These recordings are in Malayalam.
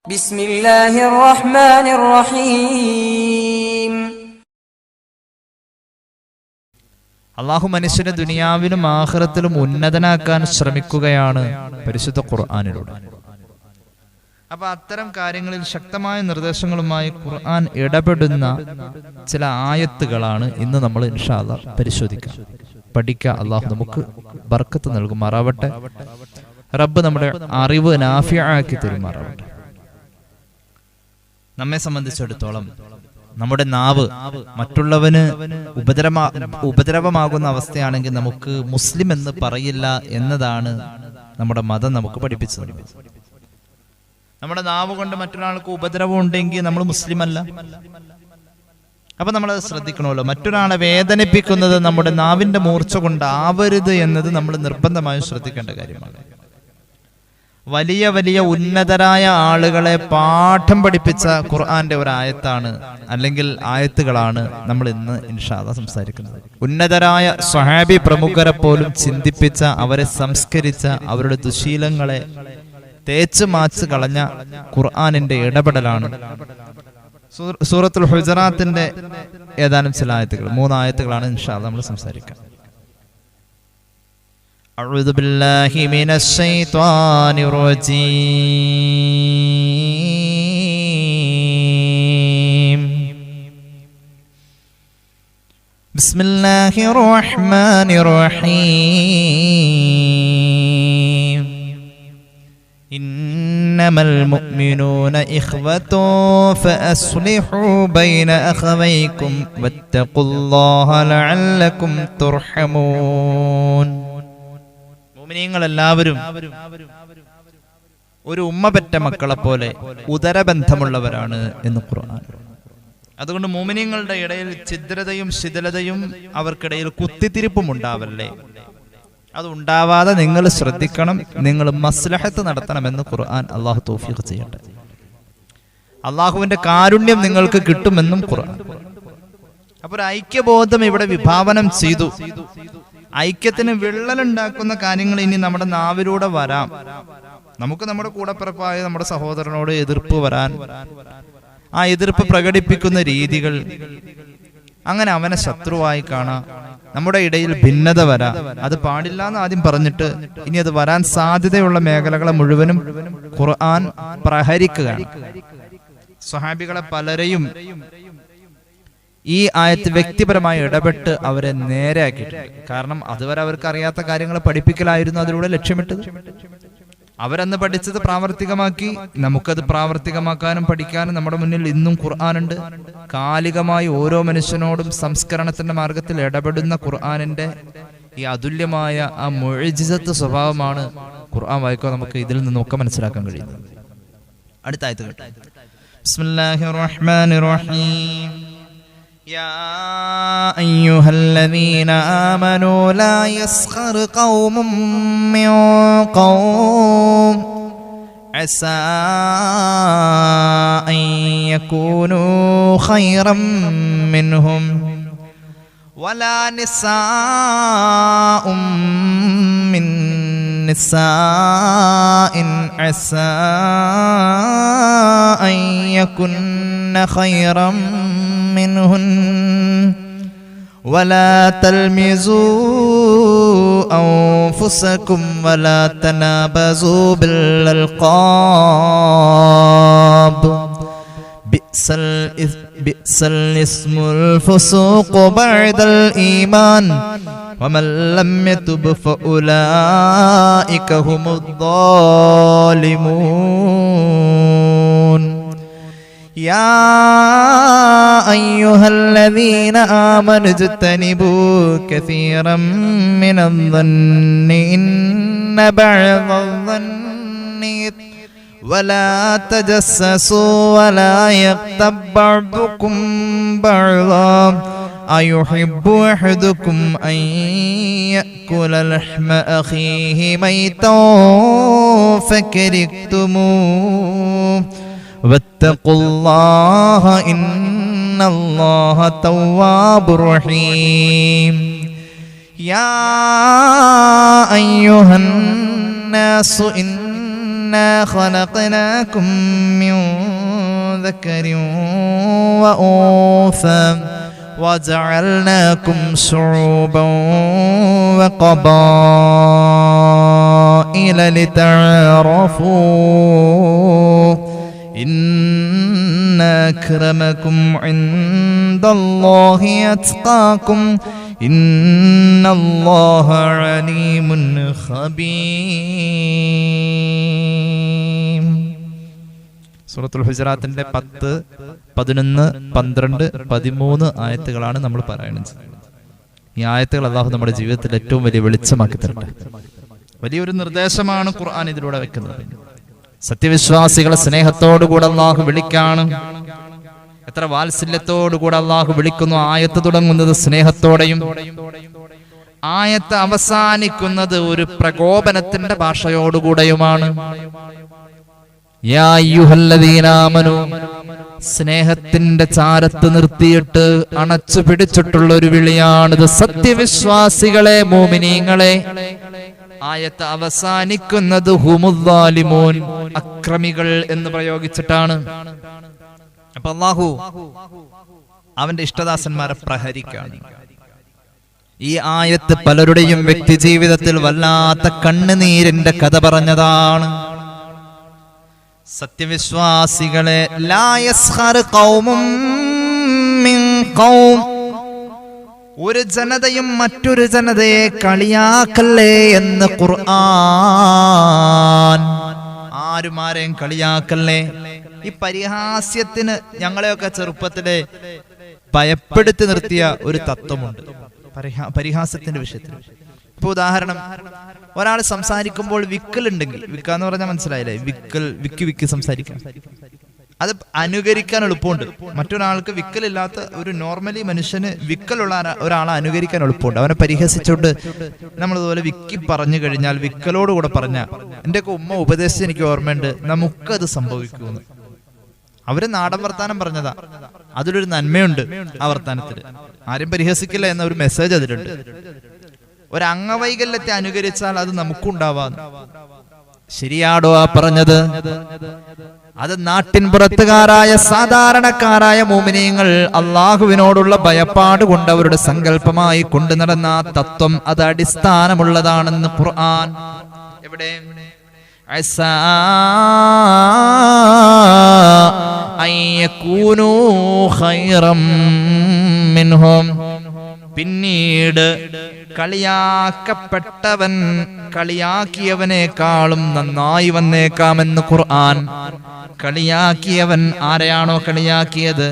ബിസ്മില്ലാഹിർ റഹ്മാനിർ റഹീം. അള്ളാഹു മനുഷ്യനെ ദുനിയാവിലും ആഖിറത്തിലും ഉന്നതനാക്കാൻ ശ്രമിക്കുകയാണ് പരിശുദ്ധ ഖുർആനിലൂടെ. അപ്പൊ അത്തരം കാര്യങ്ങളിൽ ശക്തമായ നിർദ്ദേശങ്ങളുമായി ഖുർആൻ ഇടപെടുന്ന ചില ആയത്തുകളാണ് ഇന്ന് നമ്മൾ ഇൻഷാ അല്ലാഹ് പരിശോധിക്കുക, പഠിക്കുക. അള്ളാഹു നമുക്ക് ബർക്കത്ത് നൽകുമാറാവട്ടെ. റബ്ബ് നമ്മുടെ അറിവ് നാഫിയാക്കി തരുമാറാവട്ടെ. നമ്മെ സംബന്ധിച്ചിടത്തോളം നമ്മുടെ നാവ് മറ്റുള്ളവന് ഉപദ്രവമാകുന്ന അവസ്ഥയാണെങ്കിൽ നമുക്ക് മുസ്ലിം എന്ന് പറയില്ല എന്നതാണ് നമ്മുടെ മതം നമുക്ക് പഠിപ്പിച്ചത്. നമ്മുടെ നാവ് കൊണ്ട് മറ്റൊരാൾക്ക് ഉപദ്രവം ഉണ്ടെങ്കിൽ നമ്മൾ മുസ്ലിം അല്ല. അപ്പൊ നമ്മളത് ശ്രദ്ധിക്കണമല്ലോ. മറ്റൊരാളെ വേദനിപ്പിക്കുന്നത് നമ്മുടെ നാവിന്റെ മൂർച്ച കൊണ്ടാവരുത് എന്നത് നമ്മൾ നിർബന്ധമായും ശ്രദ്ധിക്കേണ്ട കാര്യമാണ്. വലിയ വലിയ ഉന്നതരായ ആളുകളെ പാഠം പഠിപ്പിച്ച ഖുർആന്റെ ഒരു ആയത്താണ്, അല്ലെങ്കിൽ ആയത്തുകളാണ് നമ്മൾ ഇന്ന് ഇൻഷാ അല്ലാഹ് സംസാരിക്കുന്നത്. ഉന്നതരായ സ്വഹാബി പ്രമുഖരെ പോലും ചിന്തിപ്പിച്ച, അവരെ സംസ്കരിച്ച, അവരുടെ ദുശീലങ്ങളെ തേച്ച് മാച്ച് കളഞ്ഞ ഖുർആനിന്റെ ഇടപെടലാണ് സൂറത്തുൽ ഹുജറാത്തിന്റെ ഏതാനും ചില ആയത്തുകൾ, 3 ആയത്തുകളാണ് ഇൻഷാ അല്ലാഹ് നമ്മൾ സംസാരിക്കുക. أعوذ بالله من الشيطان الرجيم. بسم الله الرحمن الرحيم. إنما المؤمنون إخوة فأصلحوا بين أخويكم واتقوا الله لعلكم ترحمون. മുഅ്മിനീങ്ങളെല്ലാവരും ഒരു ഉമ്മ പെറ്റ മക്കളെ പോലെ ഉദരബന്ധമുള്ളവരാണ് എന്ന് ഖുർആൻ. അതുകൊണ്ട് മുഅ്മിനീങ്ങളുടെ ഇടയിൽ ഛിദ്രതയും ശിഥിലതയും അവർക്കിടയിൽ കുത്തിത്തിരിപ്പും ഉണ്ടാവല്ലേ. അത് ഉണ്ടാവാതെ നിങ്ങൾ ശ്രദ്ധിക്കണം, നിങ്ങൾ മസ്ലഹത്ത് നടത്തണമെന്ന് ഖുർആൻ അള്ളാഹു തൗഫീഖ് ചെയ്യട്ടെ. അള്ളാഹുവിന്റെ കാരുണ്യം നിങ്ങൾക്ക് കിട്ടുമെന്നും ഖുർആൻ. അപ്പൊ ഒരു ഐക്യബോധം ഇവിടെ വിഭാവനം ചെയ്തു. ഐക്യത്തിന് വിള്ളലുണ്ടാക്കുന്ന കാര്യങ്ങൾ ഇനി നമ്മുടെ നാവിലൂടെ വരാം. നമുക്ക് നമ്മുടെ കൂടപ്പിറപ്പായ നമ്മുടെ സഹോദരനോട് എതിർപ്പ് വരാൻ, ആ എതിർപ്പ് പ്രകടിപ്പിക്കുന്ന രീതികൾ, അങ്ങനെ അവനെ ശത്രുവായി കാണാം, നമ്മുടെ ഇടയിൽ ഭിന്നത വരാം. അത് പാടില്ല എന്ന് ആദ്യം പറഞ്ഞിട്ട് ഇനി അത് വരാൻ സാധ്യതയുള്ള മേഖലകളെ മുഴുവനും ഖുർആൻ പ്രഹരിക്കുകയാണ്. സ്വഹാബികളെ പലരെയും ഈ ആയത്ത് വ്യക്തിപരമായി ഇടപെട്ട് അവരെ നേരെയാക്കിയിട്ടുണ്ട്. കാരണം അതുവരെ അവർക്ക് അറിയാത്ത കാര്യങ്ങൾ പഠിപ്പിക്കലായിരുന്നു അതിലൂടെ ലക്ഷ്യമിട്ടത്. അവരന്ന് പഠിച്ചത് പ്രാവർത്തികമാക്കി. നമുക്കത് പ്രാവർത്തികമാക്കാനും പഠിക്കാനും നമ്മുടെ മുന്നിൽ ഇന്നും ഖുർആനുണ്ട്. കാലികമായി ഓരോ മനുഷ്യനോടും സംസ്കരണത്തിന്റെ മാർഗത്തിൽ ഇടപെടുന്ന ഖുർആനിന്റെ ഈ അതുല്യമായ ആ മുഅ്ജിസത്ത് സ്വഭാവമാണ് ഖുർആൻ വായിക്കുക നമുക്ക് ഇതിൽ നിന്നൊക്കെ മനസ്സിലാക്കാൻ കഴിയുന്നത്. അടുത്ത ആയത്ത് കേട്ടോ. ബിസ്മില്ലാഹിർ റഹ്മാനിർ റഹീം. يا أيها الذين آمنوا لا يسخر قوم من قوم عسى أن يكونوا خيرا منهم ولا نساء من نساء عسى أن يكن خيرا منهن ولا تلمزوا أنفسكم ولا تنابزوا بالألقاب بئس الاسم الفسوق بعد الإيمان ومن لم يتب فأولئك هم الظالمون. يا أيها الذين آمنوا اجتنبوا كثيرا من الظن إن بعض الظن ولا تجسسوا ولا يغتب بعضكم بعضا أيحب أحدكم أن يأكل لحم أخيه ميتا فكرهتموه واتقوا الله إن الله تواب رحيم. يا أيها الناس إن إنا خلقناكم من ذكر وأنثى وجعلناكم شعوبا وقبائل لتعارفوا إن أكرمكم عند الله أتقاكم إن الله عليم خبير. സൂറത്തുൽ ഹുജറാത്തിന്റെ 10, 11, 12, 13 ആയത്തുകളാണ് നമ്മൾ പറയുന്നത്. ഈ ആയത്തുകൾ അല്ലാഹു നമ്മുടെ ജീവിതത്തിൽ ഏറ്റവും വലിയ വെളിച്ചമാക്കി തരട്ടെ. വലിയൊരു നിർദ്ദേശമാണ് ഖുർആൻ ഇതിലൂടെ വെക്കുന്നത്. സത്യവിശ്വാസികളെ സ്നേഹത്തോടുകൂടെ അല്ലാഹു വിളിക്കാണ്. എത്ര വാത്സല്യത്തോടുകൂടെ അല്ലാഹു വിളിക്കുന്നു. ആയത്ത് തുടങ്ങുന്നത് സ്നേഹത്തോടെയും ആയത്ത് അവസാനിക്കുന്നത് ഒരു പ്രകോപനത്തിന്റെ ഭാഷയോടുകൂടെയുമാണ്. യാ അയ്യുഹല്ലദീന ആമനൂ, സ്നേഹത്തിന്റെ ചാരത്ത് നിർത്തിയിട്ട് അണച്ചു പിടിച്ചിട്ടുള്ള ഒരു വിളിയാണിത്. സത്യവിശ്വാസികളെ, മോമിനീങ്ങളെ. ആയത്ത് അവസാനിക്കുന്നത് ഹുമുദ്ദാലിമൂൻ, അക്രമികൾ എന്ന് പ്രയോഗിച്ചിട്ടാണ്. അപ്പൊ അല്ലാഹു അവന്റെ ഇഷ്ടദാസന്മാരെ പ്രഹരിക്കാണ്. ഈ ആയത്ത് പലരുടെയും വ്യക്തി ജീവിതത്തിൽ വല്ലാത്ത കണ്ണുനീരിന്റെ കഥ പറഞ്ഞതാണ്. സത്യവിശ്വാസികളെ, ലാ യസ്ഖർ ഖൗമും മിൻ ഖൗം, ഒരു ജനതയും മറ്റൊരു ജനതയെ കളിയാക്കല്ലേ എന്ന് ഖുർആൻ. ആരും ആരെയും കളിയാക്കല്ലേ. ഈ പരിഹാസ്യത്തിന് ഞങ്ങളെയൊക്കെ ചെറുപ്പത്തിലെ ഭയപ്പെടുത്തി നിർത്തിയ ഒരു തത്വമുണ്ട് പരിഹാസത്തിന്റെ വിഷയത്തിൽ. ഇപ്പൊ ഉദാഹരണം, ഒരാൾ സംസാരിക്കുമ്പോൾ വിക്കലുണ്ടെങ്കിൽ, വിക്കാന്ന് പറഞ്ഞാൽ മനസ്സിലായില്ലേ, വിക്കി സംസാരിക്കാം. അത് അനുകരിക്കാൻ എളുപ്പമുണ്ട്. മറ്റൊരാൾക്ക് വിക്കലില്ലാത്ത ഒരു നോർമലി മനുഷ്യന് വിക്കലുള്ള ഒരാളെ അനുകരിക്കാൻ എളുപ്പമുണ്ട്. അവനെ പരിഹസിച്ചുകൊണ്ട് നമ്മളിതുപോലെ വിക്കി പറഞ്ഞു കഴിഞ്ഞാൽ, വിക്കലോടുകൂടെ പറഞ്ഞ, എന്റെയൊക്കെ ഉമ്മ ഉപദേശിച്ച് എനിക്ക് ഓർമ്മയുണ്ട്, നമുക്കത് സംഭവിക്കുമെന്ന്. അവര് നാടൻ വർത്താനം പറഞ്ഞതാ, അതിലൊരു നന്മയുണ്ട് ആ വർത്താനത്തിൽ. ആരും പരിഹസിക്കില്ല എന്ന ഒരു മെസ്സേജ് അതിലുണ്ട്. ഒരു അംഗവൈകല്യത്തെ അനുകരിച്ചാൽ അത് നമുക്കുണ്ടാവാന്ന്. ശരിയാടോ ആ പറഞ്ഞത്? അത് നാട്ടിൻ പുറത്തുകാരായ സാധാരണക്കാരായ മോമിനീങ്ങൾ അള്ളാഹുവിനോടുള്ള ഭയപ്പാട് കൊണ്ട് അവരുടെ സങ്കല്പമായി കൊണ്ടു നടന്ന ആ തത്വം അത് അടിസ്ഥാനമുള്ളതാണെന്ന് ഖുർആൻ. എവിടെ? പിന്നീട് കളിയാക്കപ്പെട്ടവൻ കളിയാക്കിയവനേക്കാളും നന്നായി വന്നേക്കാമെന്ന് ഖുർആൻ. കളിയാക്കിയവൻ ആരെയാണോ കളിയാക്കിയത്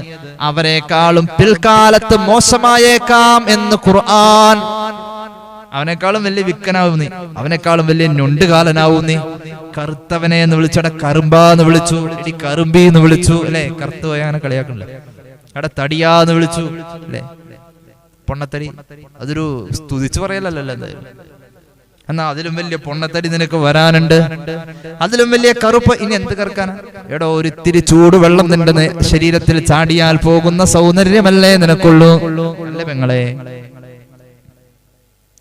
അവരെക്കാളും പിൽക്കാലത്ത് മോശമായേക്കാം എന്ന് ഖുർആൻ. അവനേക്കാളും വലിയ വിക്കനാവും നീ, അവനേക്കാളും വലിയ ഞൊണ്ടുകാലനാവും നീ. കറുത്തവനെ എന്ന് വിളിച്ചടെ കറുമ്പാന്ന് വിളിച്ചു, ഇടി കറുമ്പി എന്ന് വിളിച്ചു അല്ലെ. കറുത്തു പോയാനെ കളിയാക്കണില്ല. എടെ തടിയാന്ന് വിളിച്ചു അല്ലെ, പൊണ്ണത്തടി. അതൊരു സ്തുതിച്ചു പറയലല്ലോ എന്തായാലും. എന്നാ അതിലും വലിയ പൊണ്ണത്തടി നിനക്ക് വരാനുണ്ട്, അതിലും വലിയ കറുപ്പ്. ഇനി എന്ത് കറുക്കാനാ? എടോ, ഒരിത്തിരി ചൂട് വെള്ളം നിന്റെ ശരീരത്തിൽ ചാടിയാൽ പോകുന്ന സൗന്ദര്യമല്ലേ നിനക്കുള്ളൂ അല്ലേ പെങ്ങളെ?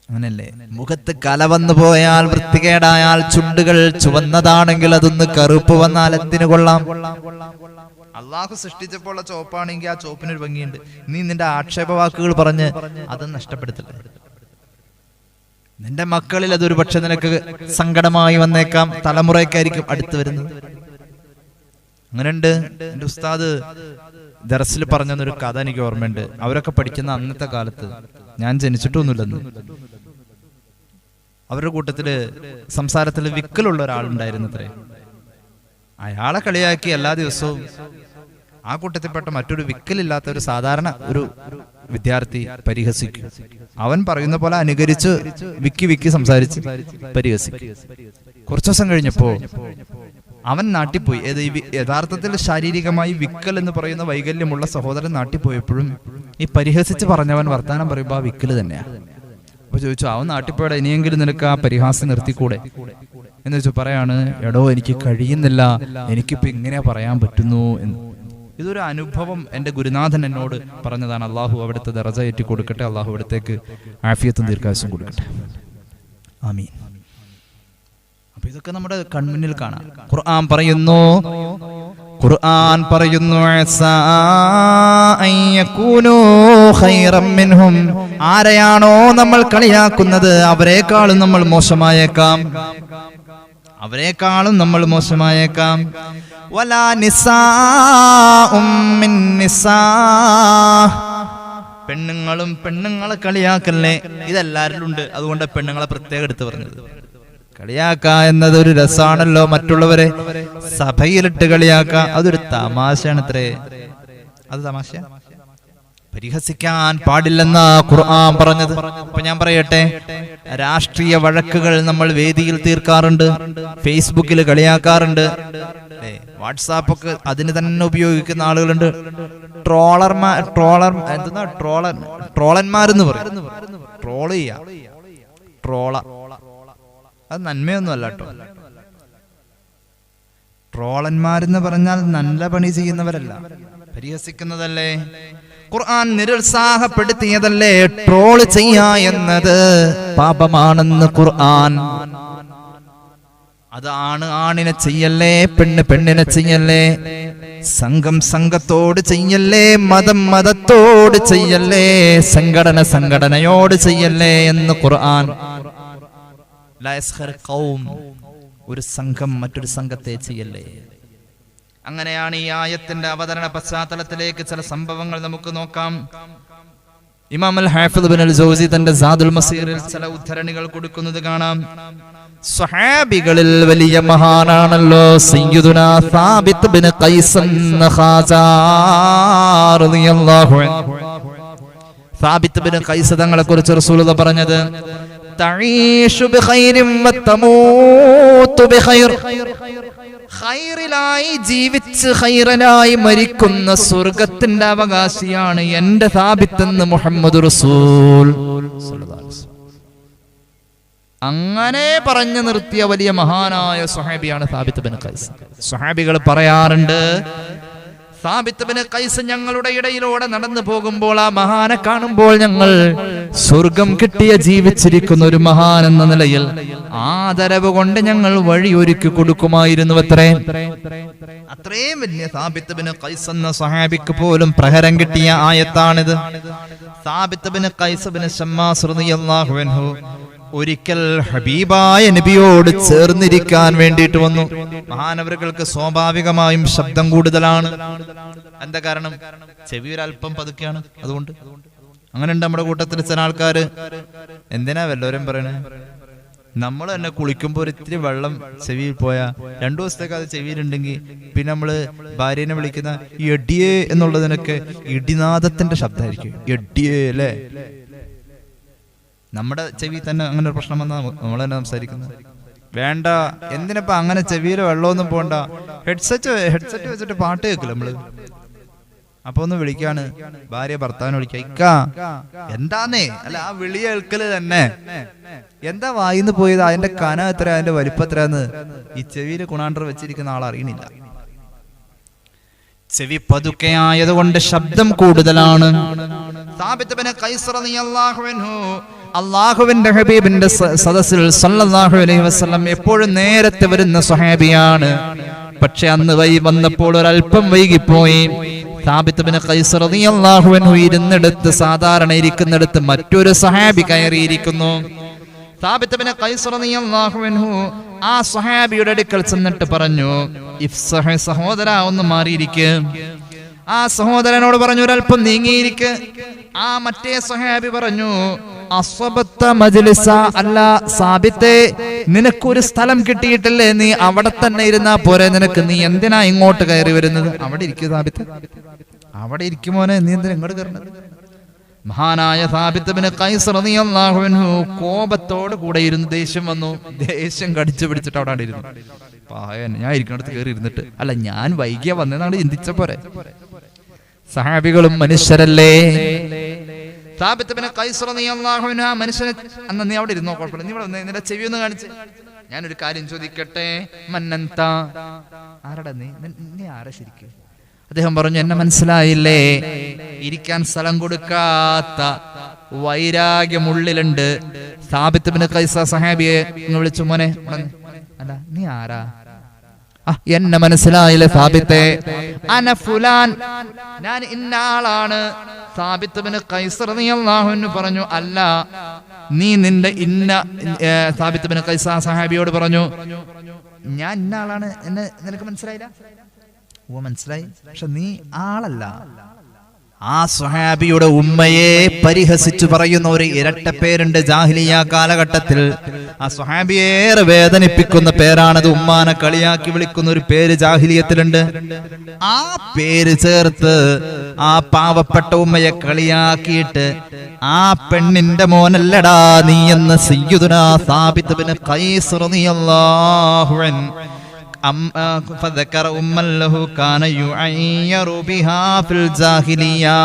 അങ്ങനല്ലേ? മുഖത്ത് കല വന്നു പോയാൽ, വൃത്തികേടായാൽ, ചുണ്ടുകൾ ചുവന്നതാണെങ്കിൽ അതൊന്ന് കറുപ്പ് വന്നാൽ എന്തിനു കൊള്ളാം? അള്ളാഹു സൃഷ്ടിച്ചപ്പോൾ ചോപ്പാണെങ്കിൽ ആ ചോപ്പിനൊരു ഭംഗിയുണ്ട്. നീ നിന്റെ ആക്ഷേപവാക്കുകൾ പറഞ്ഞ് അത് നഷ്ടപ്പെടുത്തില്ല. നിന്റെ മക്കളിൽ അതൊരു പക്ഷെ നിനക്ക് സങ്കടമായി വന്നേക്കാം, തലമുറയ്ക്കായിരിക്കും അടുത്ത് വരുന്നത്. അങ്ങനെയുണ്ട്. എന്റെ ഉസ്താദ് ദർസിൽ പറഞ്ഞൊരു കഥ എനിക്ക് ഓർമ്മയുണ്ട്. അവരൊക്കെ പഠിക്കുന്ന അന്നത്തെ കാലത്ത്, ഞാൻ ജനിച്ചിട്ടൊന്നുമില്ലെന്ന്, അവരുടെ കൂട്ടത്തില് സംസാരത്തില് വിക്കലുള്ള ഒരാളുണ്ടായിരുന്നത്രേ. അയാളെ കളിയാക്കി എല്ലാ ദിവസവും ആ കൂട്ടത്തിൽപ്പെട്ട മറ്റൊരു വിക്കലില്ലാത്ത ഒരു സാധാരണ ഒരു വിദ്യാർത്ഥി പരിഹസിക്കും. അവൻ പറയുന്ന പോലെ അനുകരിച്ച് വിക്കി സംസാരിച്ച് പരിഹസിക്കും. കുറച്ചു ദിവസം കഴിഞ്ഞപ്പോ അവൻ നാട്ടിപ്പോയി. യഥാർത്ഥത്തിൽ ശാരീരികമായി വിക്കൽ എന്ന് പറയുന്ന വൈകല്യമുള്ള സഹോദരൻ നാട്ടിപ്പോയപ്പോഴും ഈ പരിഹസിച്ച് പറഞ്ഞവൻ വർത്താനം പറയുമ്പോ ആ വിക്കല് തന്നെയാ. അപ്പൊ ചോദിച്ചു, അവൻ നാട്ടിപ്പോയുടെ, ഇനിയെങ്കിലും നിനക്ക് ആ പരിഹാസം നിർത്തിക്കൂടെ എന്ന് വെച്ചു. പറയാണ്, എടോ എനിക്ക് കഴിയുന്നില്ല, എനിക്കിപ്പോ ഇങ്ങനെ പറയാൻ പറ്റുന്നു എന്ന്. ഇതൊരു അനുഭവം എന്റെ ഗുരുനാഥൻ എന്നോട് പറഞ്ഞതാണ്. അള്ളാഹു അവിടുത്തെ ദറജ ഏറ്റി കൊടുക്കട്ടെ. അള്ളാഹു അവിടത്തേക്ക് ആഫിയത്തും ദീർഘായുസ്സും കൊടുക്കട്ടെ. ആമീൻ. അപ്പൊ ഇതൊക്കെ നമ്മുടെ കൺമുന്നിൽ കാണാം. ഖുർആൻ പറയുന്നു ആരെയാണോ നമ്മൾ കളിയാക്കുന്നത് അവരെക്കാളും നമ്മൾ മോശമായേക്കാം. വലാ നിസാഉം മിൻ നിസാ, പെണ്ണുങ്ങളും പെണ്ണുങ്ങളെ കളിയാക്കല്ലേ. ഇതെല്ലാരിലും ഉണ്ട്. അതുകൊണ്ട് പെണ്ണുങ്ങളെ പ്രത്യേകം എടുത്ത് പറഞ്ഞത്. കളിയാക്ക എന്നത് ഒരു രസാണല്ലോ, മറ്റുള്ളവരെ സഭയിലിട്ട് കളിയാക്ക, അതൊരു തമാശയാണത്രേ. അത് തമാശ, പരിഹസിക്കാൻ പാടില്ലെന്ന ഖുർആൻ പറഞ്ഞത്. അപ്പൊ ഞാൻ പറയട്ടെ, രാഷ്ട്രീയ വഴക്കുകൾ നമ്മൾ വേദിയിൽ തീർക്കാറുണ്ട്, ഫേസ്ബുക്കിൽ കളിയാക്കാറുണ്ട്, വാട്സാപ്പൊക്കെ അതിന് തന്നെ ഉപയോഗിക്കുന്ന ആളുകളുണ്ട്. ട്രോളന്മാരെന്ന് പറയും. ട്രോൾ ചെയ്യാ, അത് നന്മയൊന്നും അല്ല കേട്ടോ. ട്രോളന്മാരെന്ന് പറഞ്ഞാൽ നല്ല പണി ചെയ്യുന്നവരല്ല, പരിഹസിക്കുന്നതല്ലേ. ഖുർആൻ നിരുത്സാഹപ്പെടുത്തിയതല്ലേ ട്രോൾ ചെയ്യാ എന്നത് പാപമാണെന്ന് ഖുർആൻ. അത് ആണിനെ ചെയ്യല്ലേ, പെണ്ണിനെ ചെയ്യല്ലേ, സംഘം സംഘത്തോട് ചെയ്യല്ലേ, മതത്തോട് ചെയ്യല്ലേ, സംഘടനയോട് ചെയ്യല്ലേ എന്ന് ഖുർആൻ. ഒരു സംഘം മറ്റൊരു സംഘത്തെ ചെയ്യല്ലേ. അങ്ങനെയാണ് ഈ ആയത്തിന്റെ അവതരണ പശ്ചാത്തലത്തിലേക്ക് ചില സംഭവങ്ങൾ നമുക്ക് നോക്കാം. ഇമാം അൽ ഹാഫിദ് ഇബ്നുൽ ജൗസി തന്റെ സാദുൽ മസീറിൽ ചില ഉദ്ധരണികൾ കൊടുക്കുന്നത് കാണാം. സ്വഹാബികളിൽ വലിയ മഹാനാണല്ലോ സയ്യിദുനാ സാബിത്ത് ബിൻ ഖൈസ് ഖാസാ റളിയല്ലാഹു അൻഹു. സാബിത്ത് ബിൻ ഖൈസ് തങ്ങളെ കുറിച്ച് റസൂലുള്ളാഹി പറഞ്ഞത്, തഈഷു ബിഖൈരിൻ വതമൂതു ബിഖൈർ, ഖൈറിലായി ജീവിച്ച് ഖൈറലായി മരിക്കുന്ന സ്വർഗത്തിന്റെ അവകാശിയാണ് എന്റെ സാബിത്ത് എന്ന് മുഹമ്മദ് റസൂൽ. അങ്ങനെ പറഞ്ഞു നിർത്തിയ വലിയ മഹാനായ സ്വഹാബിയാണ് സാബിത്ത് ബിൻ ഖൈസ്. സ്വഹാബികൾ പറയാറുണ്ട്, സാബിത്ത് ബിൻ ഖൈസ് ഞങ്ങളുടെ ഇടയിലൂടെ നടന്നു പോകുമ്പോൾ ആ മഹാനെ കാണുമ്പോൾ ഞങ്ങൾ സ്വർഗം കിട്ടിയ ജീവിച്ചിരിക്കുന്ന ഒരു മഹാൻ എന്ന നിലയിൽ ആദരവ് കൊണ്ട് ഞങ്ങൾ വഴിയൊരുക്കി കൊടുക്കുമായിരുന്നു. അത്രയും വലിയ സാബിത്ത് ബിൻ ഖൈസ് എന്ന സ്വഹാബിക്ക് പോലും പ്രഹരം കിട്ടിയ ആയത്താണിത്. Sabit bin Qais bin Shammas റളിയല്ലാഹു അൻഹു ഒരിക്കൽ ഹബീബായ നബിയോട് ചേർന്നിരിക്കാൻ വേണ്ടിയിട്ട് വന്നു. മഹാനവറുകൾക്ക് സ്വാഭാവികമായും ശബ്ദം കൂടുതലാണ്. എന്താ കാരണം? ചെവി ഒരല്പം പതുക്കെയാണ്. അതുകൊണ്ട് അങ്ങനെ ഉണ്ട് നമ്മുടെ കൂട്ടത്തിൽ ചില ആൾക്കാര്. എന്തിനാ വല്ലവരും പറയണേ? നമ്മൾ തന്നെ കുളിക്കുമ്പോ ഒരിത്തിരി വെള്ളം ചെവിയിൽ പോയാ 2 ദിവസത്തേക്ക് അത് ചെവിയിലുണ്ടെങ്കിൽ പിന്നെ നമ്മള് ഭാര്യനെ വിളിക്കുന്ന എഡിയേ എന്നുള്ളതിനൊക്കെ ഇടിനാദത്തിന്റെ ശബ്ദമായിരിക്കും. എഡിയേ അല്ലേ? നമ്മുടെ ചെവി തന്നെ അങ്ങനെ ഒരു പ്രശ്നം വന്നാൽ നമ്മൾ തന്നെ സംസാരിക്കുന്നത് വേണ്ട. എന്തിനപ്പ അങ്ങനെ ചെവിയിൽ വെള്ളമൊന്നും പോണ്ട, ഹെഡ്സെറ്റ് വെച്ചിട്ട് പാട്ട് കേൾക്കില്ല നമ്മള്. അപ്പൊ ഒന്ന് വിളിക്കാണ്, ഭാര്യ ഭർത്താവിനെ വിളിക്ക, ഇക്കാ എന്താന്നേ, അല്ല ആ വിളി കേൾക്കല് തന്നെ. എന്താ വായിന്ന് പോയത്, അതിന്റെ കനം എത്ര, അതിന്റെ വലിപ്പം എത്രയാന്ന് ഈ ചെവിയിൽ കുണാണ്ടർ വെച്ചിരിക്കുന്ന ആൾ അറിയണില്ല. ചെവി പതുക്കെ ആയതുകൊണ്ട് ശബ്ദം കൂടുതലാണ്. സാബിത്ത് ബിൻ ഖൈസ് റളിയല്ലാഹു അൻഹു അല്ലാഹുവിന്റെ ഹബീബിന്റെ സദസ്സിൽ സല്ലല്ലാഹു അലൈഹി വസല്ലം എപ്പോഴും നേരത്തെ വരുന്ന സ്വഹാബിയാണ്. പക്ഷെ അന്ന് വന്നപ്പോൾ ഒരല്പം വൈകിപ്പോയി. സാബിത്ത് ബിൻ ഖൈസ് റളിയല്ലാഹു അൻഹു ഇരുന്നിടത്ത്, സാധാരണ ഇരിക്കുന്നിടത്ത് മറ്റൊരു സ്വഹാബി കയറിയിരിക്കുന്നു. സാബിത്ത് ബിൻ ഖൈസ് റളിയല്ലാഹു അൻഹു ആ സ്വഹാബിയുടെ അടുക്കൽ ചെന്നിട്ട് പറഞ്ഞു, ഇഫ്സഹ്, സഹോദരാ ഒന്ന് മാറിയിരിക്ക്. ആ സഹോദരനോട് പറഞ്ഞു, ഒരല്പം നീങ്ങിയിരിക്ക്. ആ മറ്റേ സ്വഹാബി പറഞ്ഞു, അസ്വബത്ത മജ്ലിസ, അല്ല സാബിത്തെ, നിനക്കൊരു സ്ഥലം കിട്ടിയിട്ടില്ലേ, നീ അവിടെ തന്നെ ഇരുന്നാ പോരെ നിനക്ക്, നീ എന്തിനാ ഇങ്ങോട്ട് കയറി വരുന്നത്? അവിടെ ഇരിക്കും സാബിത്ത്, അവിടെ ഇരിക്കുമോനെ, നീ എന്തിനാ ഇങ്ങോട്ട് കയറുന്നത്? മഹാനായ സാബിത്ത് ബിൻ ഖൈസ് റളിയല്ലാഹു അൻഹു കോപത്തോട് കൂടെ ഇരുന്ന് ദേഷ്യം വന്നു. ദേഷ്യം കടിച്ചു പിടിച്ചിട്ട് അവിടെ ഇരുന്നു. ഞാൻ ഇരിക്കുന്നിടത്ത് കയറി ഇരുന്നിട്ട്, അല്ല ഞാൻ വൈകിയ വന്നതാണ് ചിന്തിച്ച പോരെ. സഹാബികളും മനുഷ്യരല്ലേ. സാബിത്ത് ബിൻ ഖൈസ് റളിയല്ലാഹു അൻഹു ആ മനുഷ്യനെ, അന്ന് നീ അവിടെ ഇരുന്നോ, കുഴപ്പമില്ല, നീ ഇവിടെ വന്നേ, നിന്റെ ചെവി ഒന്ന് കാണിച്ച്, ഞാനൊരു കാര്യം ചോദിക്കട്ടെ, മന്നന്ത, ആരടാ നീ, നീ ആരാ ശരിക്കും? അദ്ദേഹം പറഞ്ഞു, എന്നെ മനസ്സിലായില്ലേ, ഇരിക്കാൻ സ്ഥലം കൊടുക്കാത്ത വൈരാഗ്യമുള്ളിലുണ്ട്. സാബിത്ത് ബിൻ ഖൈസ് സഹാബിയെ വിളിച്ചു, മോനെ അല്ല നീ ആരാ? എന്നെ മനസ്സിലായില്ലേ സാബിത്തെ? അന ഫുലാൻ, ഞാൻ ഇന്ന ആളാണ്. സാബിത്ത് ഇബ്നു ഖൈസ് റളിയല്ലാഹു അൻഹു പറഞ്ഞു, അല്ല നീ നിന്റെ ഇന്ന. സാബിത്ത് ഇബ്നു ഖൈസ് ആ സഹാബിയോട് പറഞ്ഞു, ഞാൻ ഇന്ന ആളാണ്, എന്നെ നിനക്ക് മനസ്സിലായില്ല? ഓ മനസ്സിലായി, പക്ഷെ നീ ആളല്ല. ആ സ്വഹാബിയുടെ ഉമ്മയെ പരിഹസിച്ചു പറയുന്ന ഒരു ഇരട്ട പേരുണ്ട് ജാഹിലിയ കാലഘട്ടത്തിൽ. ആ സ്വഹാബിയെ ഏറെ വേദനിപ്പിക്കുന്ന പേരാണത്. ഉമ്മാനെ കളിയാക്കി വിളിക്കുന്ന ഒരു പേര് ജാഹിലിയത്തിലുണ്ട്. ആ പേര് ചേർത്ത് ആ പാവപ്പെട്ട ഉമ്മയെ കളിയാക്കിയിട്ട് ആ പെണ്ണിന്റെ മോനല്ലടാ നീ എന്ന് സയ്യിദുനാ സാബിത്ത് ഇബ്നു ഖൈസ് റളിയല്ലാഹു അൻഹു فذكر أم له كان يعير بها في الجاهلية.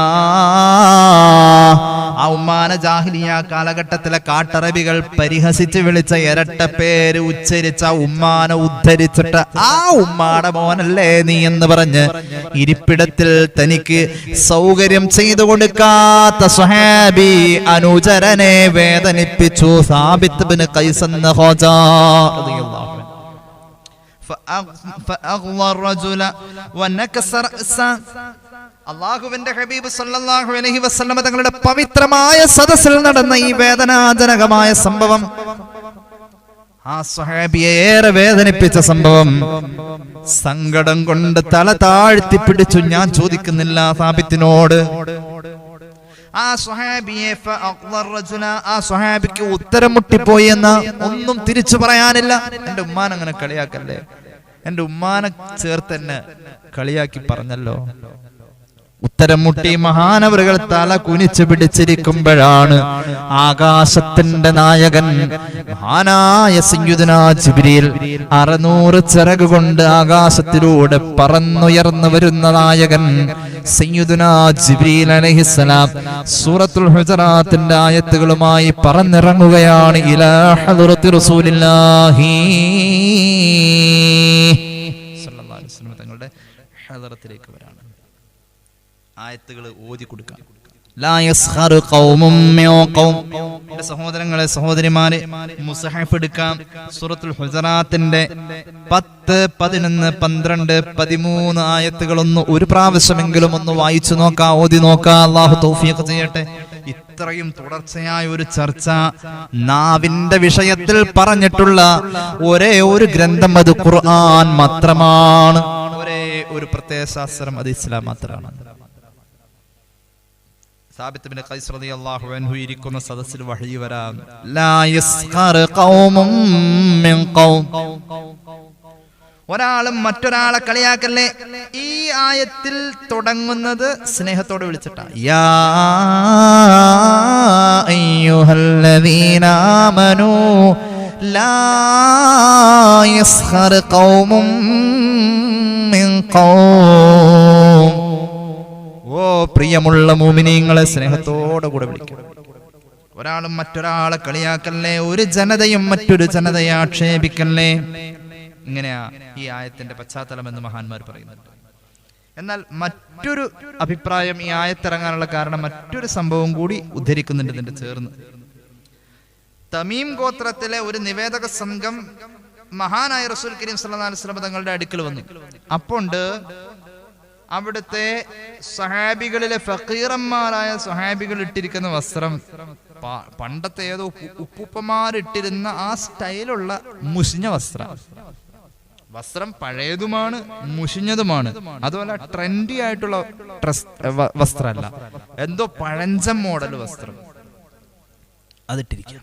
ആ ഉമ്മാന ജാഹിലിയ കാലഘട്ടത്തിലെ കാട്ടറബികൾ പരിഹസിച്ച് വിളിച്ച ഇരട്ട പേര് ഉച്ചരിച്ച ഉമ്മാനെ ഉദ്ധരിച്ചിട്ട് ആ ഉമ്മാടെ മോനല്ലേ നീ എന്ന് പറഞ്ഞ് ഇരിപ്പിടത്തിൽ തനിക്ക് സൗകര്യം ചെയ്തു കൊടുക്കാത്ത സ്വഹാബി അനുചരനെ വേദനിപ്പിച്ചു. സാബിത്ത് ഇബ്നു ഖൈസ് എന്ന ഖോജാ റളിയല്ലാഹു അൻഹു അല്ലാഹുവിന്റെ ഹബീബ് സല്ലല്ലാഹു അലൈഹി വസല്ലം തങ്ങളുടെ പവിത്രമായ സദസ്സിൽ നടന്ന ഈ വേദനാജനകമായ സംഭവം, ആ സ്വഹാബിയെ ഏറെ വേദനിപ്പിച്ച സംഭവം, സങ്കടം കൊണ്ട് തല താഴ്ത്തി പിടിച്ചു. ഞാൻ ചോദിക്കുന്നില്ല സാബിത്തിനോട്. ആ സ്വഹാബിയെ ആ സ്വഹാബിക്ക് ഉത്തരം മുട്ടിപ്പോയി എന്ന് ഒന്നും തിരിച്ചു പറയാനില്ല. എന്റെ ഉമ്മാൻ അങ്ങനെ കളിയാക്കല്ലേ, എന്റെ ഉമ്മാനെ ചേർത്ത് എന്നെ കളിയാക്കി പറഞ്ഞല്ലോ. ഉത്തരം മുട്ടി മഹാനവറുകൾ തല കുനിച്ചു പിടിച്ചിരിക്കുമ്പോഴാണ് ആകാശത്തിന്റെ നായകൻ മഹാനായ സയ്യിദുനാ ജിബ്രീൽ 600 ചിറക് കൊണ്ട് ആകാശത്തിലൂടെ പറന്നുയർന്നു വരുന്ന നായകൻ സയ്യിദുനാ ജിബ്രീൽ അലൈഹിസ്സലാം സൂറത്തുൽ ഹുജറാത്തിന്റെ ആയത്തുകളുമായി പറന്നിറങ്ങുകയാണ് ഇലാ ഹദ്റത്തി റസൂലില്ലാഹി സ്വല്ലല്ലാഹു അലൈഹി വസല്ലം തങ്ങളുടെ ഹദ്റത്തിലേക്ക് വരാണ്. ആയത്തുകൾ ഓതി കൊടുക്കാം. ലാ യസ്ഖറു ഖൗമും മിൻ ഖൗം. എൻ്റെ സഹോദരങ്ങളെ സഹോദരിമാരെ, മുസ്ഹഫ് എടുക്കാം. സൂറത്തുൽ ഹുജറാത്തിന്റെ 10, 11, 12, 13 ആയത്തുകളൊന്ന് ഒരു പ്രാവശ്യമെങ്കിലും ഒന്ന് വായിച്ചു നോക്കാം, ഓതി നോക്കാം. അല്ലാഹു തൗഫീഖ് ചെയ്യട്ടെ. ഇത്രയും തുടർച്ചയായ ഒരു ചർച്ച നാവിന്റെ വിഷയത്തിൽ പറഞ്ഞിട്ടുള്ള ഒരേ ഒരു ഗ്രന്ഥം അത് ഖുർആൻ മാത്രമാണ്. ഒരേ ഒരു പ്രത്യയശാസ്ത്രം അത് ഇസ്ലാം മാത്രമാണ്. സാബിത്ത് ഇബ്നു ഖൈസ് റളിയല്ലാഹു അൻഹു ഇരിക്കുന്ന സദസ്സിൽ വഹി വരാം. ലാ യസ്ഖർ ഖൗമും മിൻ ഖൗം. ഒരാളും മറ്റൊരാളെ കളിയാക്കല്ലേ. ഈ ആയത്തിൽ തുടങ്ങുന്നത് സ്നേഹത്തോടെ വിളിച്ചിട്ടാണ്. യാ അയ്യുഹല്ലദീന ആമനൂ ലാ യസ്ഖർ ഖൗമും മിൻ ഖൗം. ഓ പ്രിയമുള്ള മുഅ്മിനീങ്ങളെ, സ്നേഹത്തോടെ കൂടെ വിളിക്കണം. ഒരാളും മറ്റൊരാളെ കളിയാക്കല്ലേ, ഒരു ജനതയും മറ്റൊരു ജനതയെ ആക്ഷേപിക്കല്ലേ. ഇങ്ങനെയാ ഈ ആയത്തിന്റെ പശ്ചാത്തലം എന്ന് മഹാന്മാർ പറയുന്നുണ്ട്. എന്നാൽ മറ്റൊരു അഭിപ്രായം, ഈ ആയത്തിറങ്ങാനുള്ള കാരണം മറ്റൊരു സംഭവം കൂടി ഉദ്ധരിക്കുന്നുണ്ട് ഇതിന്റെ ചേർന്ന്. തമീം ഗോത്രത്തിലെ ഒരു നിവേദക സംഘം മഹാനായ റസൂൽ കരീം സല്ലല്ലാഹു അലൈഹി വസല്ലം തങ്ങളുടെ അടുക്കൽ വന്നു. അപ്പോണ്ട് അവിടുത്തെ സ്വഹാബികളിലെ ഫഖീറന്മാരായ സ്വഹാബികൾ ഇട്ടിരിക്കുന്ന വസ്ത്രം പണ്ടത്തെ ഏതോ ഉപ്പുപ്പന്മാരിട്ടിരുന്ന ആ സ്റ്റൈലുള്ള മുഷിഞ്ഞ വസ്ത്രം പഴയതുമാണ്, മുഷിഞ്ഞതുമാണ്. അതുപോലെ ട്രെൻഡി ആയിട്ടുള്ള വസ്ത്രമല്ല, എന്തോ പഴഞ്ചൻ മോഡൽ വസ്ത്രം അതിട്ടിരിക്കുക.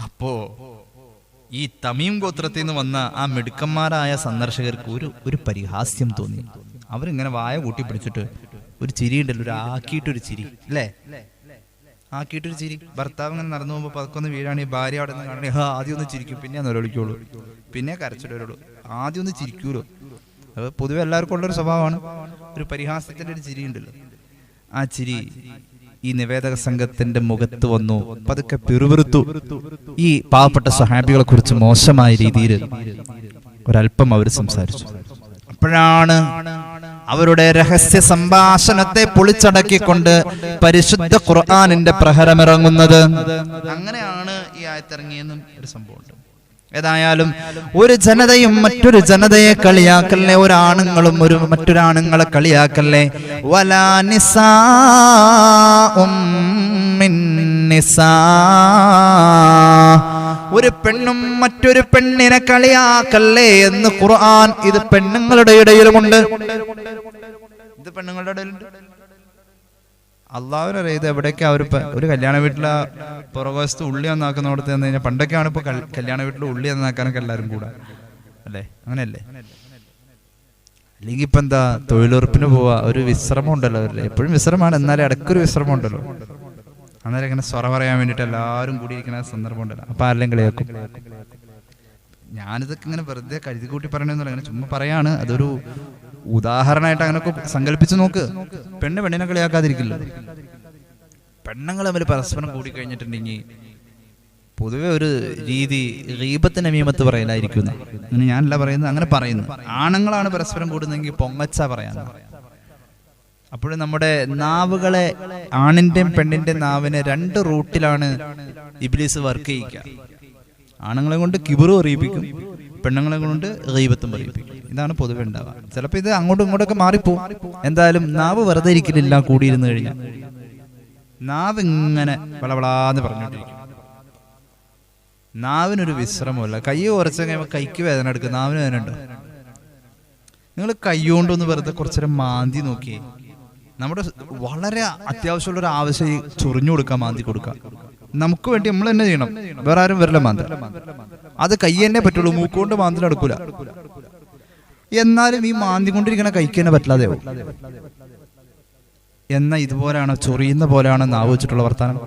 അപ്പോ ഈ തമീം ഗോത്രത്തിൽ നിന്ന് വന്ന ആ മിടുക്കന്മാരായ സന്ദർശകർക്ക് ഒരു പരിഹാസ്യം തോന്നി. അവരിങ്ങനെ വായ കൂട്ടി പിടിച്ചിട്ട് ഒരു ചിരി ഉണ്ടല്ലോ, ഒരു ആക്കിയിട്ടൊരു ചിരി അല്ലേ, ആക്കിയിട്ടൊരു ചിരി. ഭർത്താവ് ഇങ്ങനെ നടന്നു പോകുമ്പോൾ പതുക്കൊന്ന് വീഴാണ്, ഈ ഭാര്യ അവിടെ നിന്ന് കാണണേ ആദ്യം ഒന്ന് ചിരിക്കും, പിന്നെ നിലവിളിക്കുള്ളൂ, പിന്നെ കരച്ചിട്ട് വരുള്ളൂ, ആദ്യം ഒന്ന് ചിരിക്കൂലോ. അത് പൊതുവെ എല്ലാവർക്കും ഉള്ളൊരു സ്വഭാവമാണ്. ഒരു പരിഹാസത്തിന്റെ ഒരു ചിരി ഉണ്ടല്ലോ, ആ ചിരി ഈ നിവേദക സംഘത്തിന്റെ മുഖത്ത് വന്നു. പതുക്കെ പിറുപിറുത്തു. ഈ പാവപ്പെട്ട സ്വഹാബികളെ കുറിച്ച് മോശമായ രീതിയിൽ ഒരല്പം അവർ സംസാരിച്ചു. അപ്പോഴാണ് അവരുടെ രഹസ്യ സംഭാഷണത്തെ പൊളിച്ചടക്കിക്കൊണ്ട് പരിശുദ്ധ ഖുർആനിന്റെ പ്രഹരമിറങ്ങുന്നത്. അങ്ങനെയാണ് ഈ ആയത്തിറങ്ങിയെന്നും ഒരു സംഭവമുണ്ട്. ഏതായാലും ഒരു ജനതയും മറ്റൊരു ജനതയെ കളിയാക്കല്ലേ, ഒരാണുങ്ങളും മറ്റൊരാണുങ്ങളെ കളിയാക്കല്ലേ. വലാ നിസാഉം മിൻ നിസാ, ഒരു പെണ്ണും മറ്റൊരു പെണ്ണിനെ കളിയാക്കല്ലേ എന്ന് ഖുർആൻ. ഇത് പെണ്ണുങ്ങളുടെ ഇടയിലുമുണ്ട്, ഇത് പെണ്ണുങ്ങളുടെ ഇടയിലുണ്ട്. അള്ളാഹുവിനറിയാം ഇത് എവിടെയൊക്കെ ഒരു കല്യാണ വീട്ടിലെ പുറകുവശത്ത് ഉള്ളി നന്നാക്കുന്നിടത്ത് എന്ന് കഴിഞ്ഞാൽ പണ്ടൊക്കെയാണ് ഇപ്പൊ കല്യാണ വീട്ടിൽ ഉള്ളി നന്നാക്കാനൊക്കെ എല്ലാവരും കൂടെ അല്ലേ, അങ്ങനെയല്ലേ? അല്ലെങ്കിൽ ഇപ്പൊ എന്താ തൊഴിലുറപ്പിന് പോവാ, ഒരു വിശ്രമം ഉണ്ടല്ലോ, എപ്പോഴും വിശ്രമമാണ്, എന്നാലും ഇടയ്ക്കൊരു വിശ്രമം ഉണ്ടല്ലോ. അന്നേരം ഇങ്ങനെ സ്വറ പറയാൻ വേണ്ടിട്ട് എല്ലാവരും കൂടി ഇരിക്കുന്ന സന്ദർഭം ഉണ്ടല്ലോ. അപ്പൊ ആരെല്ലാം കളിയാക്കും. ഞാനിതൊക്കെ ഇങ്ങനെ വെറുതെ കരുതി കൂട്ടി പറയണെന്നല്ല, അങ്ങനെ ചുമ്മാ പറയാണ്. അതൊരു ഉദാഹരണമായിട്ട് അങ്ങനെയൊക്കെ സങ്കല്പിച്ച് നോക്ക്. പെണ്ണിനെ കളിയാക്കാതിരിക്കില്ല. പെണ്ണുങ്ങൾ തമ്മിൽ പരസ്പരം കൂടി കഴിഞ്ഞിട്ടുണ്ടെങ്കിൽ പൊതുവെ ഒരു രീതി ഗീബത്ത് നമീമത്ത് പറയലായിരിക്കുന്ന, അങ്ങനെ ഞാനല്ല പറയുന്നത്, അങ്ങനെ പറയുന്നു. ആണുങ്ങളാണ് പരസ്പരം കൂടുന്നെങ്കിൽ പൊങ്ങച്ച പറയാൻ. അപ്പോഴും നമ്മുടെ നാവുകളെ, ആണിന്റെയും പെണ്ണിന്റെയും നാവിനെ രണ്ട് റൂട്ടിലാണ് ഇബ്ലീസ് വർക്ക് ചെയ്യിക്കുക. ആണുങ്ങളെ കൊണ്ട് കിബിറും അറിയിപ്പിക്കും, പെണ്ണുങ്ങളെ കൊണ്ട് ഗീബത്തും അറിയിപ്പിക്കും. ഇതാണ് പൊതുവെ ഉണ്ടാവുക. ചിലപ്പോൾ ഇത് അങ്ങോട്ടും ഇങ്ങോട്ടൊക്കെ മാറിപ്പോവും. എന്തായാലും നാവ് വെറുതെ ഇരിക്കലില്ല, കൂടിയിരുന്നു കഴിഞ്ഞാൽ നാവ് ഇങ്ങനെ വളവളാന്ന് പറഞ്ഞോണ്ടിരിക്കും. നാവിനൊരു വിശ്രമമല്ല. കൈ കുറച്ച് കഴിയുമ്പോൾ കൈക്ക് വേദന എടുക്കും, നാവിന് വേദന ഉണ്ടോ? നിങ്ങൾ കൈ കൊണ്ടൊന്ന് വെറുതെ കുറച്ചേരം മാന്തി നോക്കിയേ. നമ്മുടെ വളരെ അത്യാവശ്യമുള്ള ഒരു ആവശ്യം ചൊറിഞ്ഞു കൊടുക്കാം, മാന്തി കൊടുക്കാം. നമുക്ക് വേണ്ടി നമ്മൾ തന്നെ ചെയ്യണം, വേറെ ആരും വരില്ല മാന്ത. അത് കൈ തന്നെ പറ്റുള്ളൂ, മൂക്കുകൊണ്ട് മാന്തി നടക്കൂല. എന്നാലും ഈ മാന്തി കൊണ്ടിരിക്കണ കൈക്ക് തന്നെ പറ്റാതെയാവും. എന്നാൽ ഇതുപോലെയാണ്, ചൊറിയുന്ന പോലെയാണ് നാവ് വെച്ചിട്ടുള്ള വർത്താനം.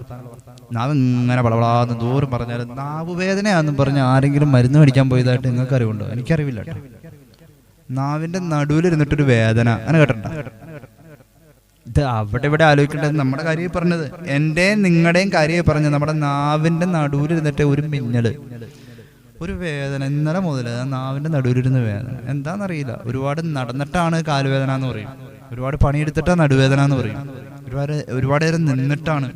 നാവ് ഇങ്ങനെ വളവളാന്ന് ദൂരം പറഞ്ഞാലും നാവ് വേദനയാണെന്നും പറഞ്ഞ് ആരെങ്കിലും മരുന്ന് മേടിക്കാൻ പോയതായിട്ട് നിങ്ങൾക്ക് അറിവുണ്ടോ? എനിക്കറിവില്ല കേട്ടോ. നാവിന്റെ നടുവിലിരുന്നിട്ടൊരു വേദന, അങ്ങനെ കേട്ടിട്ടുണ്ടോ? ഇത് അവിടെ ഇവിടെ ആലോചിക്കേണ്ടത് നമ്മുടെ കാര്യം പറഞ്ഞത്, എന്റെയും നിങ്ങളുടെയും കാര്യം പറഞ്ഞത്. നമ്മുടെ നാവിന്റെ നടുവിലിരുന്നിട്ട് ഒരു മിന്നല്, ഒരു വേദന. ഇന്നലെ മുതൽ ആ നാവിന്റെ നടുവിലിരുന്ന വേദന എന്താണെന്നറിയില്ല. ഒരുപാട് നടന്നിട്ടാണ് കാലുവേദന എന്ന് പറയും, ഒരുപാട് പണിയെടുത്തിട്ടാണ് നടുവേദന എന്ന് പറയും, ഒരുപാട് നേരം നിന്നിട്ടാണ്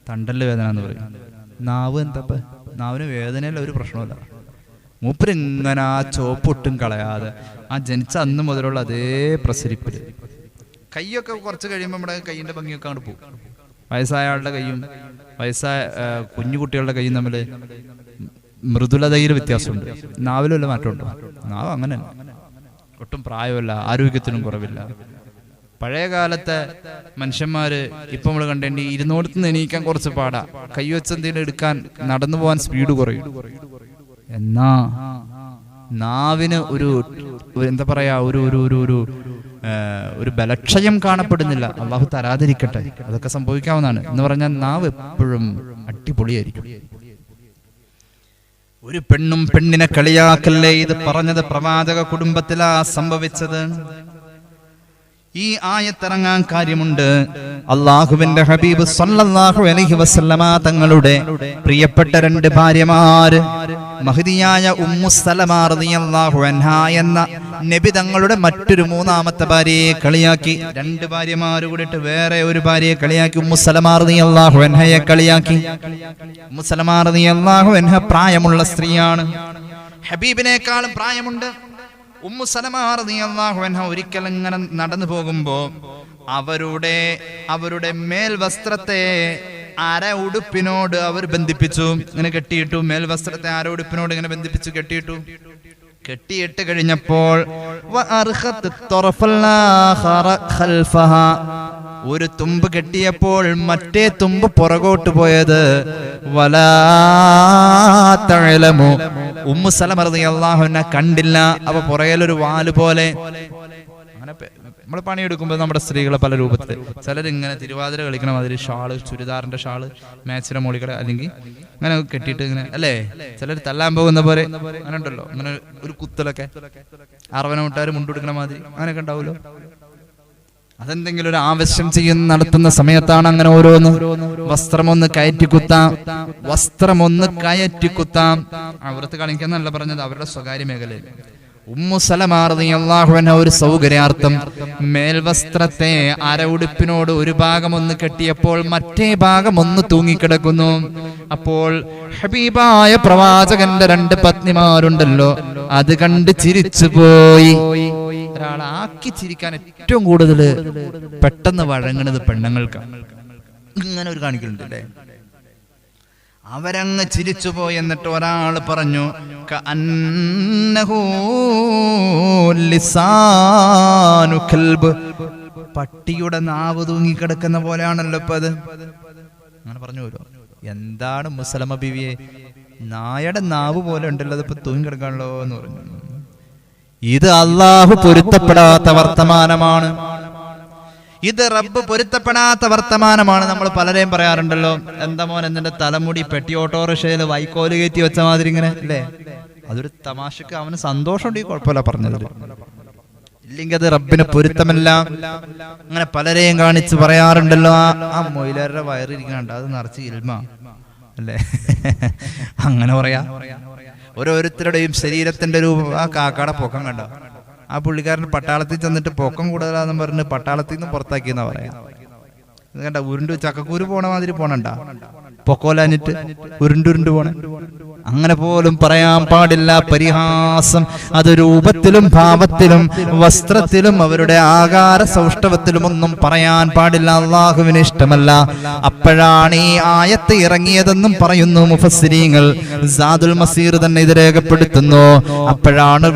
തണ്ടല് വേദന എന്ന് പറയും. നാവ് എന്താ, നാവിന് വേദനയല്ല, ഒരു പ്രശ്നമല്ല. മൂപ്പര് ഇങ്ങനെ ആ ചോപ്പൊട്ടും കളയാതെ ആ ജനിച്ച അന്ന് മുതലുള്ള അതേ പ്രസരിപ്പില്. കൈയൊക്കെ കുറച്ച് കഴിയുമ്പോൾ നമ്മുടെ കൈയിന്റെ ഭംഗിയൊക്കെ അങ്ങോട്ട് പോകും. വയസ്സായ ആളുടെ കൈയും വയസ്സായ കുഞ്ഞു കുട്ടികളുടെ കൈയും തമ്മിൽ മൃദുലതയിൽ വ്യത്യാസമുണ്ട്, നാവിലും വല്ല മാറ്റമുണ്ടോ? നാവ് അങ്ങനെ ഒട്ടും പ്രായമല്ല, ആരോഗ്യത്തിനും കുറവില്ല. പഴയ കാലത്തെ മനുഷ്യന്മാര് ഇപ്പൊ നമ്മള് കണ്ടേണ്ടി ഇരുന്നോടത്തുനിന്ന് എണീക്കാൻ കുറച്ച് പാടാ, കൈവച്ചെന്തെങ്കിലും എടുക്കാൻ നടന്നു പോകാൻ സ്പീഡ് കുറയും. എന്നാ നാവിന് ഒരു എന്താ പറയാ, ഒരു ബലക്ഷയം കാണപ്പെടുന്നില്ല. അള്ളാഹു തരാതിരിക്കട്ടെ, അതൊക്കെ സംഭവിക്കാവുന്നതാണ്. എന്ന് പറഞ്ഞാൽ നാവ് എപ്പോഴും അടിപൊളിയായിരിക്കും. ഒരു പെണ്ണും പെണ്ണിനെ കളിയാക്കല്ലേ, ഇത് പറഞ്ഞത് പ്രവാചക കുടുംബത്തിലാ സംഭവിച്ചത്. ഈ ആയത്തിറങ്ങാൻ കാര്യമുണ്ട്. അള്ളാഹുവിന്റെ ഹബീബ് സല്ലല്ലാഹു അലൈഹി വസല്ലമ തങ്ങളുടെ പ്രിയപ്പെട്ട രണ്ട് ഭാര്യമാര്, മഹദിയായ ഉമ്മു സലമ റളിയല്ലാഹു അൻഹാ എന്ന നബി തങ്ങളുടെ മറ്റൊരു മൂന്നാമത്തെ ഭാര്യയെ കളിയാക്കി. രണ്ട് ഭാര്യമാര് കൂടിയിട്ട് വേറെ ഒരു ഭാര്യയെ കളിയാക്കി. ഉമ്മു സലമ റളിയല്ലാഹു അൻഹയെ കളിയാക്കി. ഉമ്മു സലമ റളിയല്ലാഹു അൻഹ പ്രായമുള്ള സ്ത്രീയാണ്, ഹബീബിനേക്കാളും പ്രായമുണ്ട്. ഉമ്മു സലമ റളിയല്ലാഹു അൻഹ ഒരിക്കൽ ഇങ്ങനെ നടന്നു പോകുമ്പോ അവരുടെ മേൽവസ്ത്രത്തെ അര ഉടുപ്പിനോട് അവർ ബന്ധിപ്പിച്ചു, ഇങ്ങനെ കെട്ടിയിട്ടു. മേൽവസ്ത്രത്തെ അര ഉടുപ്പിനോട് ഇങ്ങനെ ബന്ധിപ്പിച്ചു കെട്ടിയിട്ട് കഴിഞ്ഞപ്പോൾ ഒരു തുമ്പ് കെട്ടിയപ്പോൾ മറ്റേ തുമ്പ് പുറകോട്ട് പോയത് വലാ തഅലമു, ഉമ്മു സലമ റളിയല്ലാഹു അൻഹ കണ്ടില്ല. അപ്പൊ പുറകിലൊരു വാല് പോലെ. അങ്ങനെ നമ്മൾ പണിയെടുക്കുമ്പോൾ നമ്മുടെ സ്ത്രീകളെ പല രൂപത്തിൽ, ചിലരിങ്ങനെ തിരുവാതിര കളിക്കണ മാതിരി ഷാള്, ചുരിദാറിന്റെ ഷാള് മാച്ചിന്റെ മോളിക്കട അല്ലെങ്കിൽ അങ്ങനെ കെട്ടിയിട്ട് ഇങ്ങനെ അല്ലേ, ചിലർ തല്ലാൻ പോകുന്ന പോലെ അങ്ങനെ ഉണ്ടല്ലോ, അങ്ങനെ ഒരു കുത്തലൊക്കെ അറവന മുട്ടാര് മുണ്ടെടുക്കണ മാതിരി അങ്ങനെയൊക്കെ ഉണ്ടാവുമല്ലോ. അതെന്തെങ്കിലും ഒരു ആവശ്യം നടത്തുന്ന സമയത്താണ് അങ്ങനെ ഓരോന്ന്. വസ്ത്രമൊന്ന് കയറ്റി കുത്താം. അവർക്ക് കാണിക്കാന്നല്ല പറഞ്ഞത്, അവരുടെ സ്വകാര്യ മേഖലയിൽ ഉമ്മു സലമ റളിയല്ലാഹു അൻഹ ഒരു സൗകര്യാർത്ഥം മേൽവസ്ത്രത്തെ അരഉടുപ്പിനോട് ഒരു ഭാഗം ഒന്ന് കെട്ടിയപ്പോൾ മറ്റേ ഭാഗം ഒന്ന് തൂങ്ങിക്കിടക്കുന്നു. അപ്പോൾ ഹബീബായ പ്രവാചകന്റെ 2 പത്നിമാരുണ്ടല്ലോ, അത് കണ്ട് ചിരിച്ചുപോയി. ഒരാളാക്കി ചിരിക്കാൻ ഏറ്റവും കൂടുതൽ പെട്ടെന്ന് വഴങ്ങുന്നത് പെണ്ണുങ്ങൾക്കാണ്. ഇങ്ങനെ ഒരു കാണിക്കലുണ്ട് അല്ലേ? അവരങ്ങ് ചിരിച്ചുപോയി. എന്നിട്ട് ഒരാൾ പറഞ്ഞു, പട്ടിയുടെ നാവ് തൂങ്ങിക്കിടക്കുന്ന പോലെയാണല്ലോ ഇപ്പൊ അത്. അങ്ങനെ പറഞ്ഞു പോലോ. എന്താണ് മുസലമ ബീവിയെ, നായയുടെ നാവ് പോലെ ഉണ്ടല്ലോ അതിപ്പോ തൂങ്ങിക്കിടക്കാണല്ലോ എന്ന് പറഞ്ഞു. ഇത് അള്ളാഹു പൊരുത്തപ്പെടാത്ത വർത്തമാനമാണ്. ഇത് റബ്ബ് പൊരുത്തപ്പെടാത്ത വർത്തമാനമാണ്. നമ്മൾ പലരെയും പറയാറുണ്ടല്ലോ, എന്താ മോൻ എന്നിന്റെ തലമുടി പെട്ടി ഓട്ടോറിക്ഷയിൽ വൈക്കോല് കയറ്റി വെച്ച മാതിരി ഇങ്ങനെ അല്ലേ? അതൊരു തമാശക്ക് അവന് സന്തോഷം ഉണ്ടെങ്കിൽ കുഴപ്പമില്ല പറഞ്ഞത്, ഇല്ലെങ്കിൽ അത് റബ്ബിന് പൊരുത്തമല്ല. അങ്ങനെ പലരെയും കാണിച്ച് പറയാറുണ്ടല്ലോ, ആ മൊയിലാരുടെ വയറിരിക്കണ്ട, അത് നിറച്ച് ഇൽമ അല്ലേ? അങ്ങനെ പറയാ. ഓരോരുത്തരുടെയും ശരീരത്തിന്റെ രൂപം. ആ കാക്കയുടെ പൊക്കം കണ്ട, ആ പുള്ളിക്കാരൻ പട്ടാളത്തിൽ ചെന്നിട്ട് പൊക്കം കൂടുതലാന്ന് പറഞ്ഞ് പട്ടാളത്തിൽ നിന്ന് പുറത്താക്കിയെന്നാ പറയാ. കണ്ട, ഉരുണ്ട് ചക്കക്കൂര് പോണ മാതിരി പോണണ്ട, പൊക്കോലാഞ്ഞിട്ട് ഉരുണ്ടുരുണ്ട് പോണ. അങ്ങനെ പോലും പറയാൻ പാടില്ല. പരിഹാസം അത് രൂപത്തിലും ഭാവത്തിലും വസ്ത്രത്തിലും അവരുടെ ആകാര സൗഷ്ഠവത്തിലും ഒന്നും പറയാൻ പാടില്ല. അള്ളാഹുവിന് ഇഷ്ടമല്ല. അപ്പോഴാണ് ഈ ആയത്ത് ഇറങ്ങിയതെന്നും പറയുന്നു മുഫസ്സിരീങ്ങൾ. സാദുൽ മസീർ തന്നെ ഇത് രേഖപ്പെടുത്തുന്നു. അപ്പോഴാണ്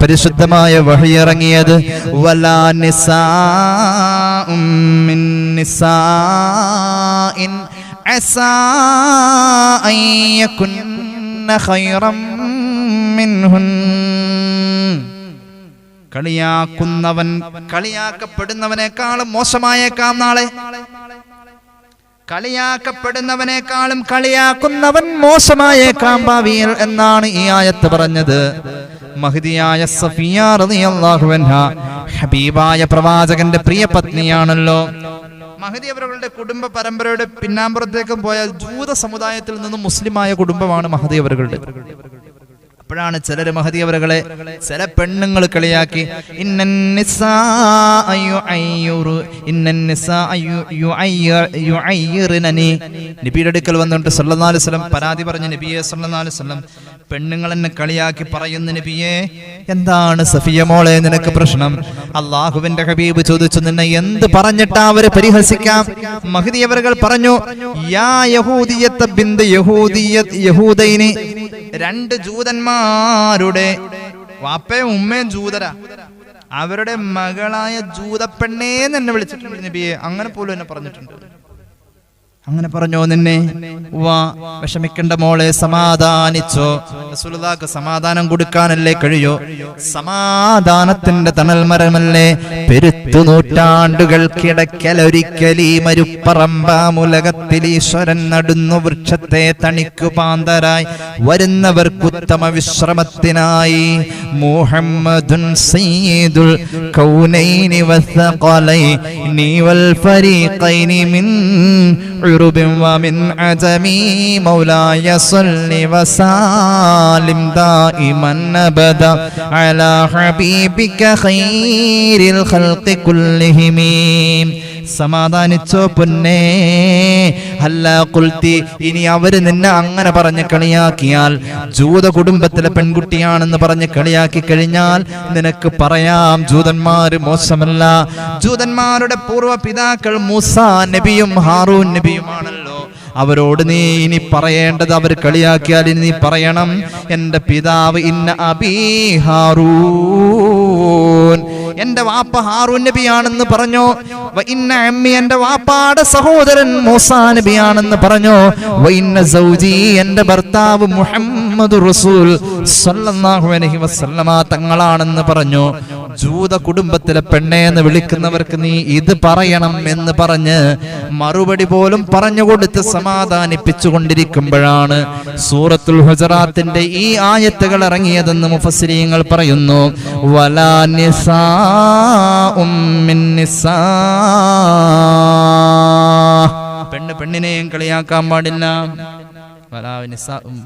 പരിശുദ്ധമായ വഹി ഇറങ്ങിയത്. വലാ നിസാഉം മിൻ നിസാഇൻ അസാ അൻ യകുന്ന ഖൈറൻ മിൻഹുൻ. കളിയാക്കുന്നവൻ കളിയാക്കപ്പെടുന്നവനേക്കാളും മോശമായേക്കാം നാളെ. കളിയാക്കപ്പെടുന്നവനേക്കാളും കളിയാക്കുന്നവൻ മോശമായേക്കാം ഭാവിയിൽ എന്നാണ് ഈ ആയത്ത് പറഞ്ഞത്. മഹ്ദിയായ സഫിയ റളിയല്ലാഹു അൻഹ ഹബീബായ പ്രവാചകന്റെ പ്രിയ പത്നിയാണല്ലോ. മഹദി അവരുടെ കുടുംബ പരമ്പരയുടെ പിന്നാമ്പുറത്തേക്കും പോയാൽ ജൂത സമുദായത്തിൽ നിന്നും മുസ്ലിമായ കുടുംബമാണ് മഹദി അവരുടെ. അപ്പോഴാണ് ചിലര് മഹദി അവരെ ചില പെണ്ണുങ്ങൾ കളിയാക്കി, നബിയുടെ അടുക്കൽ വന്നിട്ട് സല്ലല്ലാഹു അലൈഹി വസല്ലം പരാതി പറഞ്ഞു, നബിയെ സല്ലല്ലാഹു അലൈഹി വസല്ലം പെണ്ണുങ്ങൾ എന്നെ കളിയാക്കി പറയുന്നു, നബിയെ എന്താണ് സഫിയ മോളെ നിനക്ക് പ്രശ്നം? അള്ളാഹുവിന്റെ ഹബീബ് ചോദിച്ചു, നിന്നെ എന്ത് പറഞ്ഞിട്ടാ അവര് പരിഹസിക്കാം? മഹദി അവர்கள் പറഞ്ഞു, യാ യഹൂദിയത്ത ബിന്ത് യഹൂദൈനി, 2 ജൂതന്മാരുടെ വാപ്പയും ഉമ്മയും ജൂതരാ, അവരുടെ മകളായ ജൂതപ്പെണ്ണേ എന്നെ വിളിച്ചിട്ടുണ്ട് നബിയെ. അങ്ങനെ പോലും എന്നെ പറഞ്ഞിട്ടുണ്ട്. അങ്ങനെ പറഞ്ഞോ നിന്നെ? വാ, വിഷമിക്കണ്ട മോളെ, സമാധാനിച്ചോ. റസൂലുള്ളാഹിക്ക് സമാധാനം കൊടുക്കാനല്ലേ കഴിയോ? സമാധാനത്തിന്റെ തണൽ മരമല്ലേ. പെരുത്തു നൂറ്റാണ്ടുകൾക്കിടയ്ക്കലൊരിക്കലീ മരുപ്പറമ്പാമുലകത്തിൽ ഈശ്വരൻ നടുന്നു വൃക്ഷത്തെ തണിക്കു പാന്തരായി വരുന്നവർക്കുത്തമ വിശ്രമത്തിനായി. മുഹമ്മദുൻ സയ്യിദുൽ കൗനൈനി വസ്സഖലൈനി വൽ ഫരീഖൈനി മിൻ عرب ومن عجمي مولاي صل وسلم دائما أبدا على حبيبك خير الخلق كلهم. സമാധാനിച്ചോ പൊന്നേ. അല്ല ഖുൽതി, ഇനി അവര് നിന്നെ അങ്ങനെ പറഞ്ഞ് കളിയാക്കിയാൽ, ജൂത കുടുംബത്തിലെ പെൺകുട്ടിയാണെന്ന് പറഞ്ഞ് കളിയാക്കി കഴിഞ്ഞാൽ നിനക്ക് പറയാം, ജൂതന്മാര് മോശമല്ല. ജൂതന്മാരുടെ പൂർവ്വ പിതാക്കൾ മൂസാ നബിയും ഹാറൂൻ നബിയുമാണല്ലോ. അവരോട് നീ ഇനി പറയേണ്ടത്, അവർ കളിയാക്കിയാൽ ഇനി നീ പറയണം, എന്റെ പിതാവ് ഇന്ന അബീ ഹാറൂൻ, എന്റെ വാപ്പ ഹാറൂൻ നബിയാണെന്ന് പറഞ്ഞോ. വഇന്ന അമ്മി, എന്റെ വാപ്പാടെ സഹോദരൻ മൂസാ നബിയാണെന്ന് പറഞ്ഞോ. വഇന്ന സൗജി, എന്റെ ഭർത്താവ് മുഹമ്മദുർ റസൂൽ സല്ലല്ലാഹു അലൈഹി വസല്ലമ തങ്ങളാണെന്ന് പറഞ്ഞു. ജൂത കുടുംബത്തിലെ പെണ്ണെ എന്ന് വിളിക്കുന്നവർക്ക് നീ ഇത് പറയണം എന്ന് പറഞ്ഞ് മറുപടി പോലും പറഞ്ഞുകൊടുത്ത് സമാധാനിപ്പിച്ചുകൊണ്ടിരിക്കുമ്പോഴാണ് സൂറത്തുൽ ഹുജറാത്തിന്റെ ഈ ആയത്തുകൾ ഇറങ്ങിയതെന്ന് മുഫസ്സിരീങ്ങൾ പറയുന്നു. വലാ നിസാഉം മിൻ നിസാ, പെണ്ണിനെയും കളിയാക്കാൻ പാടില്ല. വലാ നിസാഉം,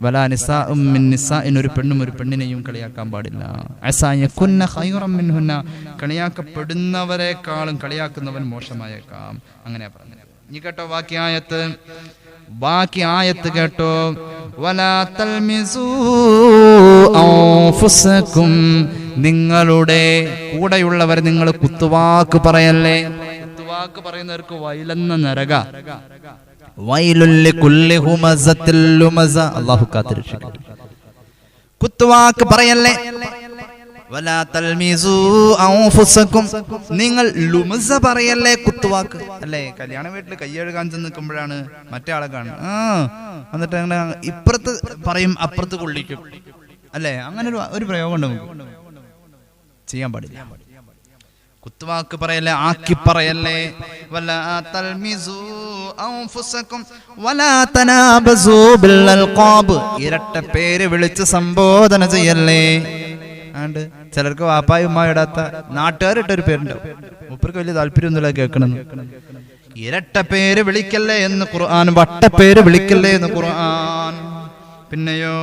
വലാ നിസാഉം മിൻ നിസാഇൻ, ഒരു പെണ്ണും ഒരു പെണ്ണിനെയും കളിയാക്കാൻ പാടില്ല. അസാ യകുന്ന ഖൈറൻ മിൻഹുന്ന, കളിയാക്കപ്പെടുന്നവരെക്കാളും കളിയാക്കുന്നവൻ മോശമായേക്കാം. അങ്ങനെയാ പറഞ്ഞത്. ഇനി കേട്ടോ ബാക്കി ആയത്ത് കേട്ടോ. വലാ തൽമിസൂ അൻഫുസകും, നിങ്ങളുടെ കൂടെയുള്ളവർ നിങ്ങൾ കുത്തുവാക്ക് പറയല്ലേ. കുത്തുവാക്ക് പറയുന്നവർക്ക് വൈലെന്ന നരക. വൈലുൽ ലികുല്ലി ഹുമസത്തിൽ ലുമസ, അല്ലാഹു കാത്തിരക്ഷിക്കട്ടെ. കുത്തുവാക്ക് പറയല്ലേ. വലാ തൽമിസൂ അൻഫുസകും, നിങ്ങൾ ലുമസ പറയല്ലേ, കുത്തുവാക്ക് അല്ലേ. കല്യാണ വീട്ടിൽ കയ്യെഴുകാൻ ചെന്ന് നിൽക്കുമ്പോഴാണ് മറ്റേ ആളെ കാണും, എന്നിട്ട് അങ്ങനെ ഇപ്പുറത്ത് പറയും അപ്പുറത്ത് കൊള്ളിക്കും അല്ലേ. അങ്ങനെ ഒരു പ്രയോഗം ഉണ്ട്, നമുക്ക് ചെയ്യാൻ പാടില്ല. കുത്തുവാക്ക് പറയല്ലേ, ആക്കി പറയല്ലേ. വലാ തൽമിസൂ അൻഫുസകും വലാ തനാബസൂ ബിൽ അൽഖാബ്, ഇരട്ട പേര് വിളിച്ച് സംബോധന ചെയ്യല്ലേ. ആണ്ട് ചിലർക്ക് വാപ്പായും ഉമ്മായും ഇടാത്ത നാട്ടുകാരിട്ടൊരു പേരുണ്ടാവും, മൂപ്പർക്ക് വലിയ താല്പര്യമൊന്നുമില്ല കേൾക്കണം. ഇരട്ട പേര് വിളിക്കല്ലേ എന്ന് ഖുർആൻ, വട്ടപ്പേര് വിളിക്കല്ലേ എന്ന് ഖുർആൻ. പിന്നെയോ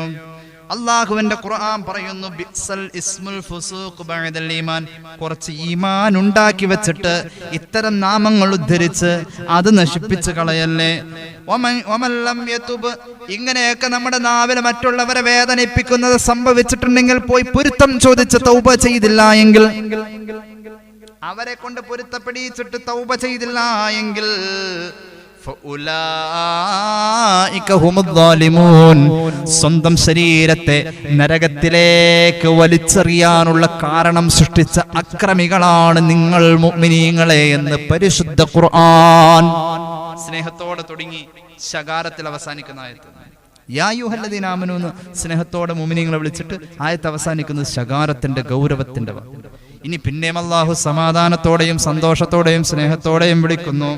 അള്ളാഹുവിന്റെ ഖുർആൻ പറയുന്നു, ബിഅ്സൽ ഇസ്മുൽ ഫുസൂഖ് ബഅദൽ ഈമാൻ, കുറച്ച് ഈമാൻ ഉണ്ടാക്കി വെച്ചിട്ട് ഇത്തരം നാമങ്ങൾ ഉദ്ധരിച്ച് അത് നശിപ്പിച്ച് കളയല്ലേ. വമൻ ലം യതുബ്, ഇങ്ങനെയൊക്കെ നമ്മുടെ നാവിൽ മറ്റുള്ളവരെ വേദനിപ്പിക്കുന്നത് സംഭവിച്ചിട്ടുണ്ടെങ്കിൽ പോയി പൊരുത്തം ചോദിച്ച് തൗബ ചെയ്തില്ല എങ്കിൽ, അവരെ കൊണ്ട് പൊരുത്തപ്പെടിച്ചിട്ട് തൗബ ചെയ്തില്ല എങ്കിൽ സ്വന്തം ശരീരത്തെ നരകത്തിലേക്ക് വലിച്ചെറിയാനുള്ള കാരണം സൃഷ്ടിച്ച അക്രമികളാണ് നിങ്ങൾ മുഅ്മിനീങ്ങളെ എന്ന് പരിശുദ്ധ ഖുർആൻ. സ്നേഹത്തോടെ തുടങ്ങി ശകാരത്തിൽ അവസാനിക്കുന്ന ആയത്ത്. യാ അയ്യുഹല്ലദീന ആമനൂ എന്ന് സ്നേഹത്തോടെ മുഅ്മിനീങ്ങളെ വിളിച്ചിട്ട് ആയത്ത് അവസാനിക്കുന്നത് ശകാരത്തിന്റെ ഗൗരവത്തിന്റെ. ഇനി പിന്നെയും അല്ലാഹു സമാധാനത്തോടെയും സന്തോഷത്തോടെയും സ്നേഹത്തോടെയും വിളിക്കുന്നു.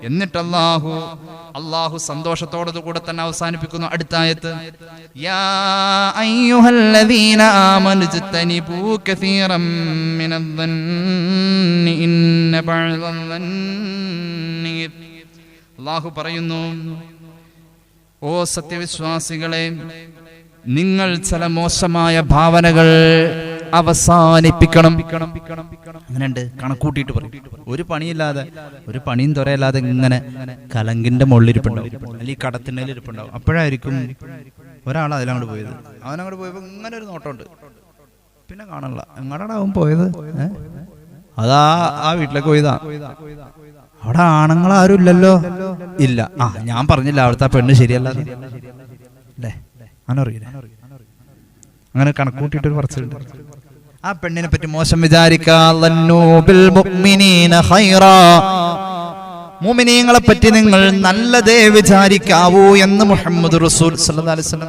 എന്നിട്ട് അല്ലാഹു സന്തോഷത്തോടെ കൂടെ തന്നെ അവസാനിപ്പിക്കുന്നു. അടുത്ത ആയത്ത്, യാ അയ്യുഹല്ലദീന ആമനൂ ഇജ്തനിബൂ കസീറൻ മിനദ്ദന്നി ഇന്ന ബഅദദ്ദന്നി. അല്ലാഹു പറയുന്നു, ഓ സത്യവിശ്വാസികളെ, നിങ്ങൾ ചില മോശമായ ഭാവനകൾ അവസാനിപ്പിക്കണം. അങ്ങനെയുണ്ട്, കണക്കൂട്ടിയിട്ട് പറയും. ഒരു പണിയില്ലാതെ, ഒരു പണിയും തുറയില്ലാതെ ഇങ്ങനെ കലങ്കിന്റെ മുകളിലിരിപ്പുണ്ടാവും, അല്ലെങ്കിൽ കടത്തിന്റെ ഇരിപ്പുണ്ടാവും. അപ്പോഴായിരിക്കും ഒരാൾ അതിലങ്ങോട്ട് പോയത്. അവനങ്ങോട്ട് പോയപ്പോ ഇങ്ങനെ ഒരു നോട്ടമുണ്ട്, പിന്നെ കാണാനുള്ള എങ്ങോട്ടാവും പോയത്. അതാ ആ വീട്ടിലേക്ക് പോയതാ. അവിടെ ആണുങ്ങളാരും ഇല്ലല്ലോ. ഇല്ല, ഞാൻ പറഞ്ഞില്ല അവിടുത്തെ പെണ്ണ് ശരിയല്ലാതെ അല്ലേ, അവനറിയില്ല. അങ്ങനെ കണക്കൂട്ടിയിട്ടൊരു പറച്ചിലുണ്ട്. ആ പെണ്ണിനെ പറ്റി മോശം മുഅ്മിനീങ്ങളെ പറ്റി നിങ്ങൾ നല്ലതേ വിചാരിക്കാവൂ എന്ന് മുഹമ്മദ് റസൂൽ സല്ലല്ലാഹു അലൈഹി വസല്ലം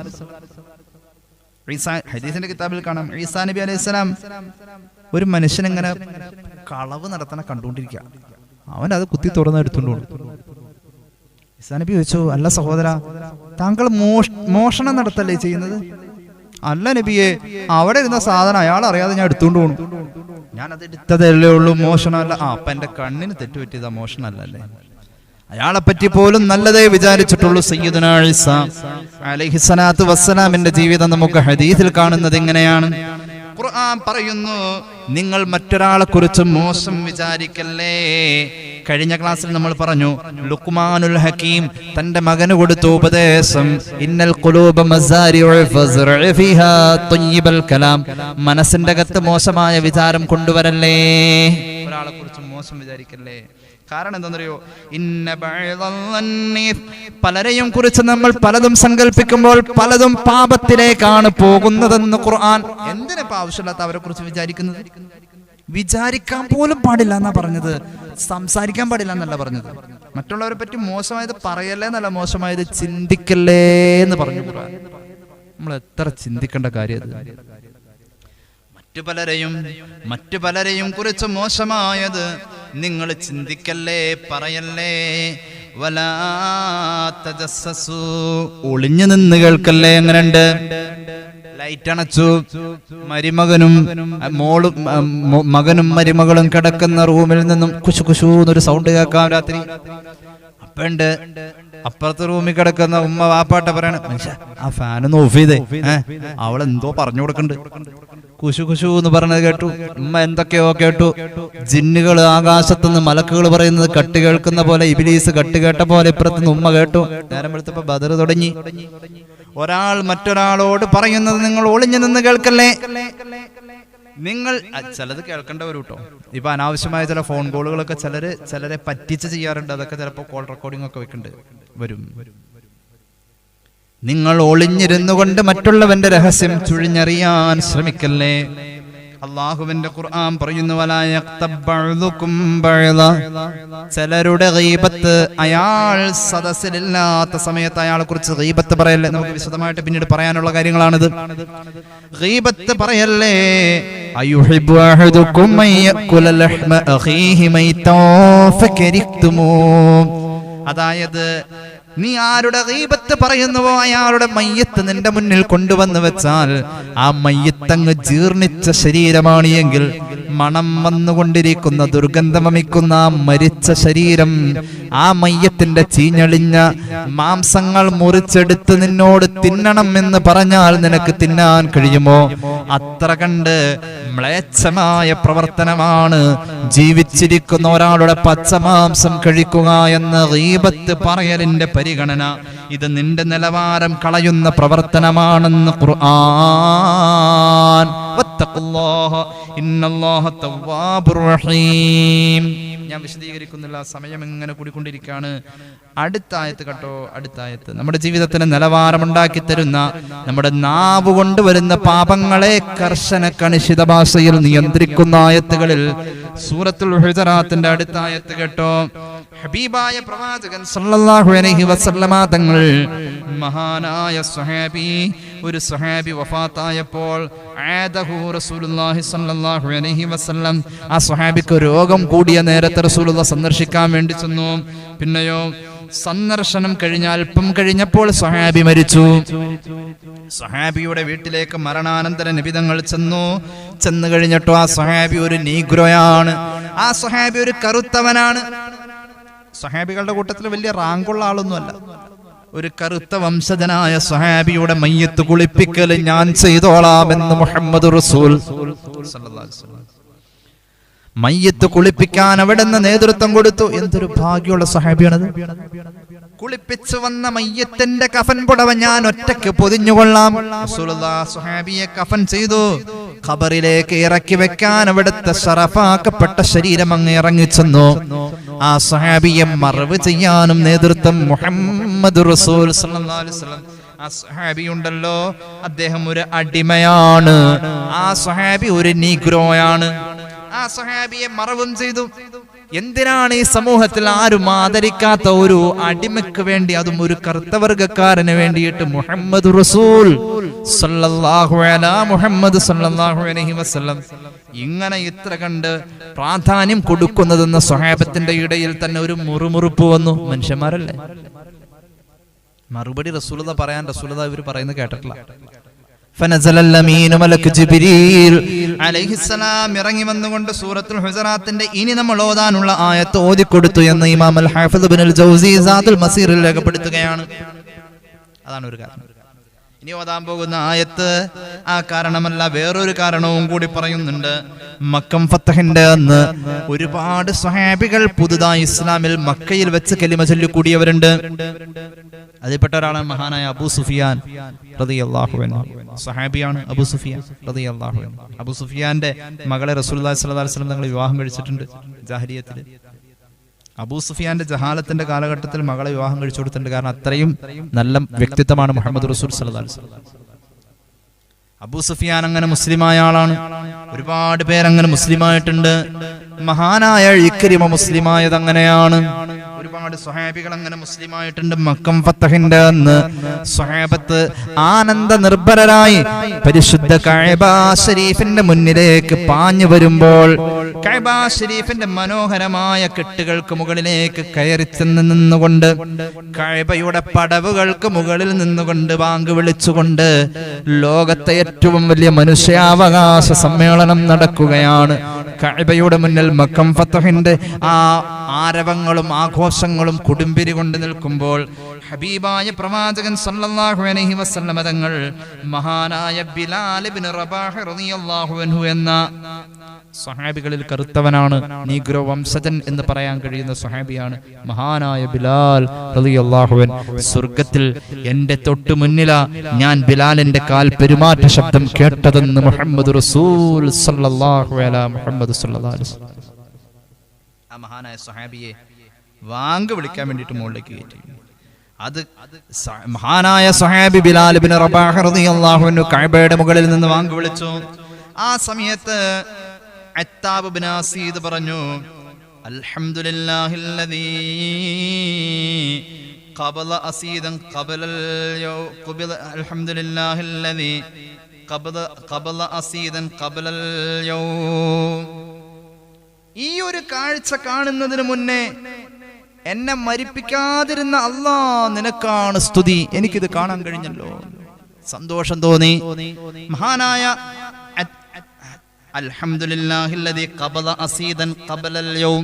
ഹദീസിന്റെ കിതാബിൽ കാണാം. ഈസാ നബി അലൈഹിസ്സലാം ഒരു മനുഷ്യൻ ഇങ്ങനെ കളവ് നടത്തണ കണ്ടുകൊണ്ടിരിക്കുക. അവൻ അത് കുത്തി തുറന്ന് എടുത്തുകൊണ്ട് പോകും. ഈസാ നബി ചോദിച്ചു, അല്ല സഹോദര, താങ്കൾ മോഷണം നടത്തല്ലേ ചെയ്യുന്നത്? അല്ല നബിയെ, അവിടെ ഇരുന്ന സാധനം അയാൾ അറിയാതെ ഞാൻ എടുത്തുകൊണ്ട് പോണു. ഞാൻ അത് എടുത്തതല്ലേ ഉള്ളൂ, മോഷണമല്ല. അപ്പൊ എന്റെ കണ്ണിന് തെറ്റുപറ്റിയതാ, മോഷണല്ലേ. അയാളെ പറ്റി പോലും നല്ലതേ വിചാരിച്ചിട്ടുള്ളൂ. സയ്യിദുനാ ഈസാ അലൈഹിസ്സലാത്തു വസ്സലാമിന്റെ ജീവിതം നമുക്ക് ഹദീസിൽ കാണുന്നത് ഇങ്ങനെയാണ്. ഖുർആൻ പറയുന്നു, നിങ്ങൾ മറ്റൊരാളെ കുറിച്ച് മോശം വിചാരിക്കല്ലേ. കഴിഞ്ഞ ക്ലാസ്സിൽ നമ്മൾ പറഞ്ഞു, ലുഖ്മാനുൽ ഹകീം തന്റെ മകന് കൊടുത്ത ഉപദേശം, ഇന്നൽ ഖുലൂബ മസാരിഉ ഫസ്റഉ ഫീഹാ തയ്യിബൽ കലാം, മനസ്സിന്റെ അകത്ത് മോശമായ വിചാരം കൊണ്ടുവരല്ലേ, ഒരാളെ കുറിച്ച് മോശം വിചാരിക്കല്ലേ. കാരണം എന്താണെന്നറിയോ, പലരെയും കുറിച്ച് നമ്മൾ പലതും സങ്കല്പിക്കുമ്പോൾ പലതും പാപത്തിലേക്കാണ് പോകുന്നതെന്ന് ഖുർആൻ. എന്തിനാ ആവശ്യമില്ലാത്ത അവരെ കുറിച്ച് വിചാരിക്കുന്നത്? വിചാരിക്കാൻ പോലും പാടില്ല എന്നാ പറഞ്ഞത്, സംസാരിക്കാൻ പാടില്ല എന്നല്ല പറഞ്ഞത്. മറ്റുള്ളവരെ പറ്റി മോശമായത് പറയല്ലേ എന്നല്ല, മോശമായത് ചിന്തിക്കല്ലേ എന്ന് പറഞ്ഞു ഖുർആൻ. നമ്മൾ എത്ര ചിന്തിക്കേണ്ട കാര്യം അത്. മറ്റു പലരെയും കുറിച്ച് മോശമായത് നിങ്ങൾ ചിന്തിക്കല്ലേ, പറയല്ലേ. വലാ തജസ്സസു, ഒളിഞ്ഞു നിന്ന് കേൾക്കല്ലേ. എങ്ങനെയുണ്ട്? ലൈറ്റ് അണച്ചു, മകനും മരുമകളും കിടക്കുന്ന റൂമിൽ നിന്നും കുശു കുശു എന്നൊരു സൗണ്ട് കേൾക്കാം രാത്രി. ഉണ്ട്. അപ്പുറത്തെ റൂമിൽ കിടക്കുന്ന ഉമ്മ വാപ്പാട്ട പറയണ, മനുഷ്യ ആ ഫാനൊന്ന് ഓഫ് ചെയ്തേ, അവളെന്തോ പറഞ്ഞു കൊടുക്കുന്നുണ്ട്. കുശു കുശു എന്ന് പറഞ്ഞത് കേട്ടു. ഉമ്മ എന്തൊക്കെയോ കേട്ടു. ജിന്നുകൾ ആകാശത്തുനിന്ന് മലക്കുകൾ പറയുന്നത് കട്ട് കേൾക്കുന്ന പോലെ, ഇബ്ലീസ് കട്ട് കേട്ട പോലെ ഇപ്പുറത്തുനിന്ന് ഉമ്മ കേട്ടു. നേരം വെളുത്തപ്പോ ബദർ തുടങ്ങി. ഒരാൾ മറ്റൊരാളോട് പറയുന്നത് നിങ്ങൾ ഒളിഞ്ഞു നിന്ന് കേൾക്കല്ലേ. നിങ്ങൾ ചിലത് കേൾക്കേണ്ടവരും കേട്ടോ. ഇപ്പൊ അനാവശ്യമായ ചില ഫോൺ കോളുകളൊക്കെ ചിലരെ പറ്റിച്ച് ചെയ്യാറുണ്ട്. അതൊക്കെ ചിലപ്പോൾ കോൾ റെക്കോർഡിംഗ് ഒക്കെ വരും. നിങ്ങൾ ഒളിഞ്ഞിരുന്നു കൊണ്ട് മറ്റുള്ളവന്റെ രഹസ്യം ചുഴിഞ്ഞറിയാൻ ശ്രമിക്കല്ലേ. അള്ളാഹുവിന്റെ ഖുർആൻ പറയുന്നു, ചിലരുടെ ഗീബത്ത്, അയാൾ സദസ്സിലില്ലാത്ത സമയത്ത് അയാളെ കുറിച്ച് ഗീബത്ത് പറയല്ലേ. നമുക്ക് വിശദമായിട്ട് പിന്നീട് പറയാനുള്ള കാര്യങ്ങളാണിത്. ഗീബത്ത് പറയല്ലേ. അയുഹിബ്ബു അഹദുക്കും അയകുല ലഹ്മ അഖീഹി മൈതാ ഫകരിഹ്തുമൂ. അതായത് നീ ആരുടെ ഗീബത്ത് പറയുന്നുവോ അയാളുടെ മയ്യത്ത് നിന്റെ മുന്നിൽ കൊണ്ടുവന്ന് വെച്ചാൽ ആ മയ്യത്തങ്ങ് ജീർണിച്ച ശരീരമാണ് എങ്കിൽ മണം വന്നുകൊണ്ടിരിക്കുന്ന, ദുർഗന്ധമമിക്കുന്ന ആ മരിച്ച ശരീരം, ആ മയ്യത്തിന്റെ ചീഞ്ഞളിഞ്ഞ മാംസങ്ങൾ മുറിച്ചെടുത്ത് നിന്നോട് തിന്നണം എന്ന് പറഞ്ഞാൽ നിനക്ക് തിന്നാൻ കഴിയുമോ? അത്ര കണ്ട് മ്ലേച്ഛമായ പ്രവർത്തനമാണ് ജീവിച്ചിരിക്കുന്ന ഒരാളുടെ പച്ചമാംസം കഴിക്കുക എന്ന ഗീബത്ത് പറയലിന്റെ പരിഗണന. ഇത് നിന്റെ നിലവാരം കളയുന്ന പ്രവർത്തനമാണെന്ന് ഖുർആൻ. വത്തഖുല്ലാഹ ഇന്നല്ലാഹ തവ്വാബുർ റഹീം. ഞാൻ വിശദീകരിക്കുന്നില്ല, സമയം എങ്ങനെ കൂടിക്കൊണ്ടിരിക്കുകയാണ്. അടുത്ത ആയത്ത് കേട്ടോ. അടുത്ത ആയത്ത് നമ്മുടെ ജീവിതത്തിന് നിലവാരമുണ്ടാക്കി തരുന്ന, നമ്മുടെ നാവ് കൊണ്ടുവരുന്ന പാപങ്ങളെ കർശന കണിശിത ഭാഷയിൽ നിയന്ത്രിക്കുന്ന ആയത്തുകളിൽ സൂറത്തുൽ ഹുജറാത്തിന്റെ അടുത്ത ആയത്ത് കേട്ടോ. ഹബീബായ പ്രവാചകൻ സല്ലല്ലാഹു അലൈഹി വസല്ലമ തങ്ങൾ, മഹാനായ സ്വഹാബി, ഒരു സ്വഹാബി വഫാത്തായപ്പോൾ ആദഹു റസൂലുള്ളാഹി സല്ലല്ലാഹു അലൈഹി വസല്ലം, ആ സ്വഹാബിക്ക് രോഗം കൂടിയ നേരത്തെ റസൂലുള്ളാഹി സന്ദർശിക്കാൻ വേണ്ടി ചെന്നു. പിന്നെയോ സന്ദർശനം കഴിഞ്ഞ അല്പം കഴിഞ്ഞപ്പോൾ സ്വഹാബി മരിച്ചു. സ്വഹാബിയുടെ വീട്ടിലേക്ക് മരണാനന്തര നിബിതങ്ങൾ ചെന്നു കഴിഞ്ഞിട്ടോ ആ സ്വഹാബി ഒരു നീഗ്രോയാണ്. ആ സ്വഹാബി ഒരു കറുത്തവനാണ്. സ്വഹാബികളുടെ കൂട്ടത്തിൽ വലിയ റാങ്കുള്ള ആളൊന്നുമല്ല. ഒരു കറുത്ത വംശജനായ സ്വഹാബിയുടെ മയ്യത്ത് കുളിപ്പിക്കൽ ഞാൻ ചെയ്തോളാം എന്ന് മുഹമ്മദ് റസൂൽ സല്ലല്ലാഹു അലൈഹി വസല്ലം മയ്യത്ത് കുളിപ്പിക്കാൻ അവിടെ നിന്ന് നേതൃത്വം കൊടുത്തു. എന്തൊരു ഭാഗ്യമുള്ള സ്വഹാബിയാണത്. കുളിപ്പിച്ചു വന്ന മയ്യത്തിന്റെ കഫൻ പുടവ ഞാൻ ഒറ്റയ്ക്ക് പൊതിഞ്ഞുകൊള്ളാം. റസൂലുള്ളാഹി സ്വഹാബിയെ കഫൻ ചെയ്തു. ഖബറിലേക്ക് ഇറക്കി വെക്കാൻ അവിടുത്തെ ശറഫാക്കപ്പെട്ട ശരീരം അങ്ങ് ഇറങ്ങിച്ചെന്നു. ആ സ്വഹാബിയെ മറവ് ചെയ്യാനും നേതൃത്വം മുഹമ്മദ് റസൂൽ സല്ലല്ലാഹു അലൈഹി വസല്ലം. ആ സ്വഹാബി ഉണ്ടല്ലോ, അദ്ദേഹം ഒരു അടിമയാണ്. ആ സ്വഹാബി ഒരു നീഗ്രോയാണ്. ആ സ്വഹാബിയെ മറവും ചെയ്തു. എന്തിനാണ് ഈ സമൂഹത്തിൽ ആരും ആദരിക്കാത്ത ഒരു അടിമയ്ക്ക് വേണ്ടി, അതും ഒരു കറുത്തവർഗക്കാരന് വേണ്ടിയിട്ട് മുഹമ്മദ് റസൂൽ സല്ലല്ലാഹു അലാ മുഹമ്മദ് സല്ലല്ലാഹു അലൈഹി വസല്ലം ഇങ്ങനെ ഇത്ര കണ്ട് പ്രാധാന്യം കൊടുക്കുന്നതെന്ന സ്വഹാബത്തിന്റെ ഇടയിൽ തന്നെ ഒരു മുറുമുറുപ്പ് വന്നു. മനുഷ്യന്മാരല്ലേ, മറുപടി റസൂലുള്ളാഹി പറയാൻ റസൂലുള്ളാഹി ഇവർ പറയുന്നത് കേട്ടിട്ടില്ല. ഫനസലൽ അമീൻ മലക്ക് ജിബ്രീൽ അലൈഹിസ്സലാം ഇറങ്ങി വന്നുകൊണ്ട് സൂറത്തുൽ ഹുജറാത്തിന്റെ ഇനി നമ്മൾ ഓതാനുള്ള ആയത്ത് ഓതിക്കൊടുത്തു എന്ന് ഇമാം അൽ ഹാഫിദ് ഇബ്നുൽ ജൗസി സാദുൽ മസീറിൽ രേഖപ്പെടുത്തുകയാണ്. അതാണ് ഒരു കാരണം. ഇനി ഓതാൻ പോകുന്ന ആയത്ത് ആ കാരണമല്ല, വേറൊരു കാരണവും കൂടി പറയുന്നുണ്ട്. മക്കം ഫത്തഹിന്റെ അന്ന് ഒരുപാട് സ്വഹാബികൾ പുതുതായി ഇസ്ലാമിൽ മക്കയിൽ വെച്ച് കലിമ ചൊല്ലിക്കൂടിയവരുണ്ട്. അതിൽപ്പെട്ട ഒരാളാണ് മഹാനായ അബൂ സുഫിയാൻ റളിയല്ലാഹു അൻഹു. സ്വഹാബിയാണ് അബൂ സുഫിയാൻ റളിയല്ലാഹു അൻഹു. അബൂ സുഫിയാന്റെ മകളെ റസൂലുള്ളാഹി സ്വല്ലല്ലാഹു അലൈഹി വസല്ലം തങ്ങൾ വിവാഹം കഴിച്ചിട്ടുണ്ട് ജാഹിലിയത്തിൽ. അബൂ സുഫിയാന്റെ ജഹാലത്തിന്റെ കാലഘട്ടത്തിൽ മകളെ വിവാഹം കഴിച്ചു കൊടുത്തിട്ടുണ്ട്. കാരണം അത്രയും നല്ല വ്യക്തിത്വമാണ് മുഹമ്മദ് റസൂൽ സല്ലല്ലാഹു അലൈഹി വസല്ലം. അബൂ സുഫിയാൻ അങ്ങനെ മുസ്ലിമായ ആളാണ്. ഒരുപാട് പേരങ്ങനെ മുസ്ലിമായിട്ടുണ്ട്. മഹാനായ ഇക്രിമ മുസ്ലിമായത് അങ്ങനെയാണ്. ഒരുപാട് സ്വഹാബികൾ അങ്ങനെ മുസ്ലിമായിട്ടുണ്ട്. മക്കം ഫത്തഹിന്റെ അന്ന് സ്വഹാബത്ത് ആനന്ദ നിർഭരരായി പരിശുദ്ധ കഅബ ശരീഫിന്റെ മുന്നിലേക്ക് പാഞ്ഞു വരുമ്പോൾ കഅബ ശരീഫിന്റെ മനോഹരമായ കെട്ടുകൾക്ക് മുകളിലേക്ക് കയറി ചെന്ന് നിന്നുകൊണ്ട് കഅബയുടെ പടവുകൾക്ക് മുകളിൽ നിന്നുകൊണ്ട് ബാങ്ക് വിളിച്ചുകൊണ്ട് ലോകത്തെ ഏറ്റവും വലിയ മനുഷ്യാവകാശ സമ്മേളനം നടക്കുകയാണ്. കഅബയുടെ മുന്നിൽ മക്കം ഫതഹിന്റെ ആ ആരവങ്ങളും ആഘോഷങ്ങളും കൊടുമ്പിരി കൊണ്ട് നിൽക്കുമ്പോൾ ഹബീബായ പ്രവാചകൻ സല്ലല്ലാഹു അലൈഹി വസല്ലം തങ്ങൾ മഹാനായ ബിലാൽ ഇബ്നു റബാഹ് റളിയല്ലാഹു അൻഹു എന്ന സ്വഹാബികളിൽ കറുത്തവനാണ്, നീഗ്രോ വംശജൻ എന്ന് പറയാൻ കഴിയുന്ന സ്വഹാബിയാണ് മഹാനായ ബിലാൽ റളിയല്ലാഹു അൻഹു. സ്വർഗ്ഗത്തിൽ എന്റെ തൊട്ടു മുന്നിലാ ഞാൻ ബിലാലിന്റെ കാൽ പെരുമാറ്റ ശബ്ദം കേട്ടതെന്ന് മുഹമ്മദ് റസൂൽ സല്ലല്ലാഹു അലൈഹി മുഹമ്മദ് സല്ലല്ലാഹു അലൈഹി വസല്ലം ആ മഹാനായ സ്വഹാബിയെ വാങ്ക് വിളിക്കാൻ വേണ്ടിയിട്ട് മുകളിലേക്ക് കയറ്റി. അത് മഹാനായ സ്വഹാബി ബിലാൽ ഇബ്നു റബാഹ് റളിയല്ലാഹു അൻഹു കഅബയുടെ മുകളിൽ നിന്ന് വാങ്ക് വിളിച്ചു. ആ സമയത്ത് അത്താബ് ഇബ്നു അസീദ് പറഞ്ഞു, അൽഹംദുലില്ലാഹില്ലദീ ഖബല അസീദൻ ഖബലൽ യൗം അൽഹംദുലില്ലാഹില്ലദീ ഖബല അസീദൻ ഖബലൽ യൗം. ഈ ഒരു കാഴ്ച കാണുന്നതിന് മുന്നേ എന്നെ മരിപ്പിക്കാതിരുന്ന അല്ലാ നിനക്കാണ് സ്തുതി. എനിക്കിത് കാണാൻ കഴിഞ്ഞല്ലോ, സന്തോഷം തോന്നി. മഹാനായ അൽഹംദുലില്ലാഹില്ലദീ ഖബല അസീദൻ ഖബലൽ യൗം,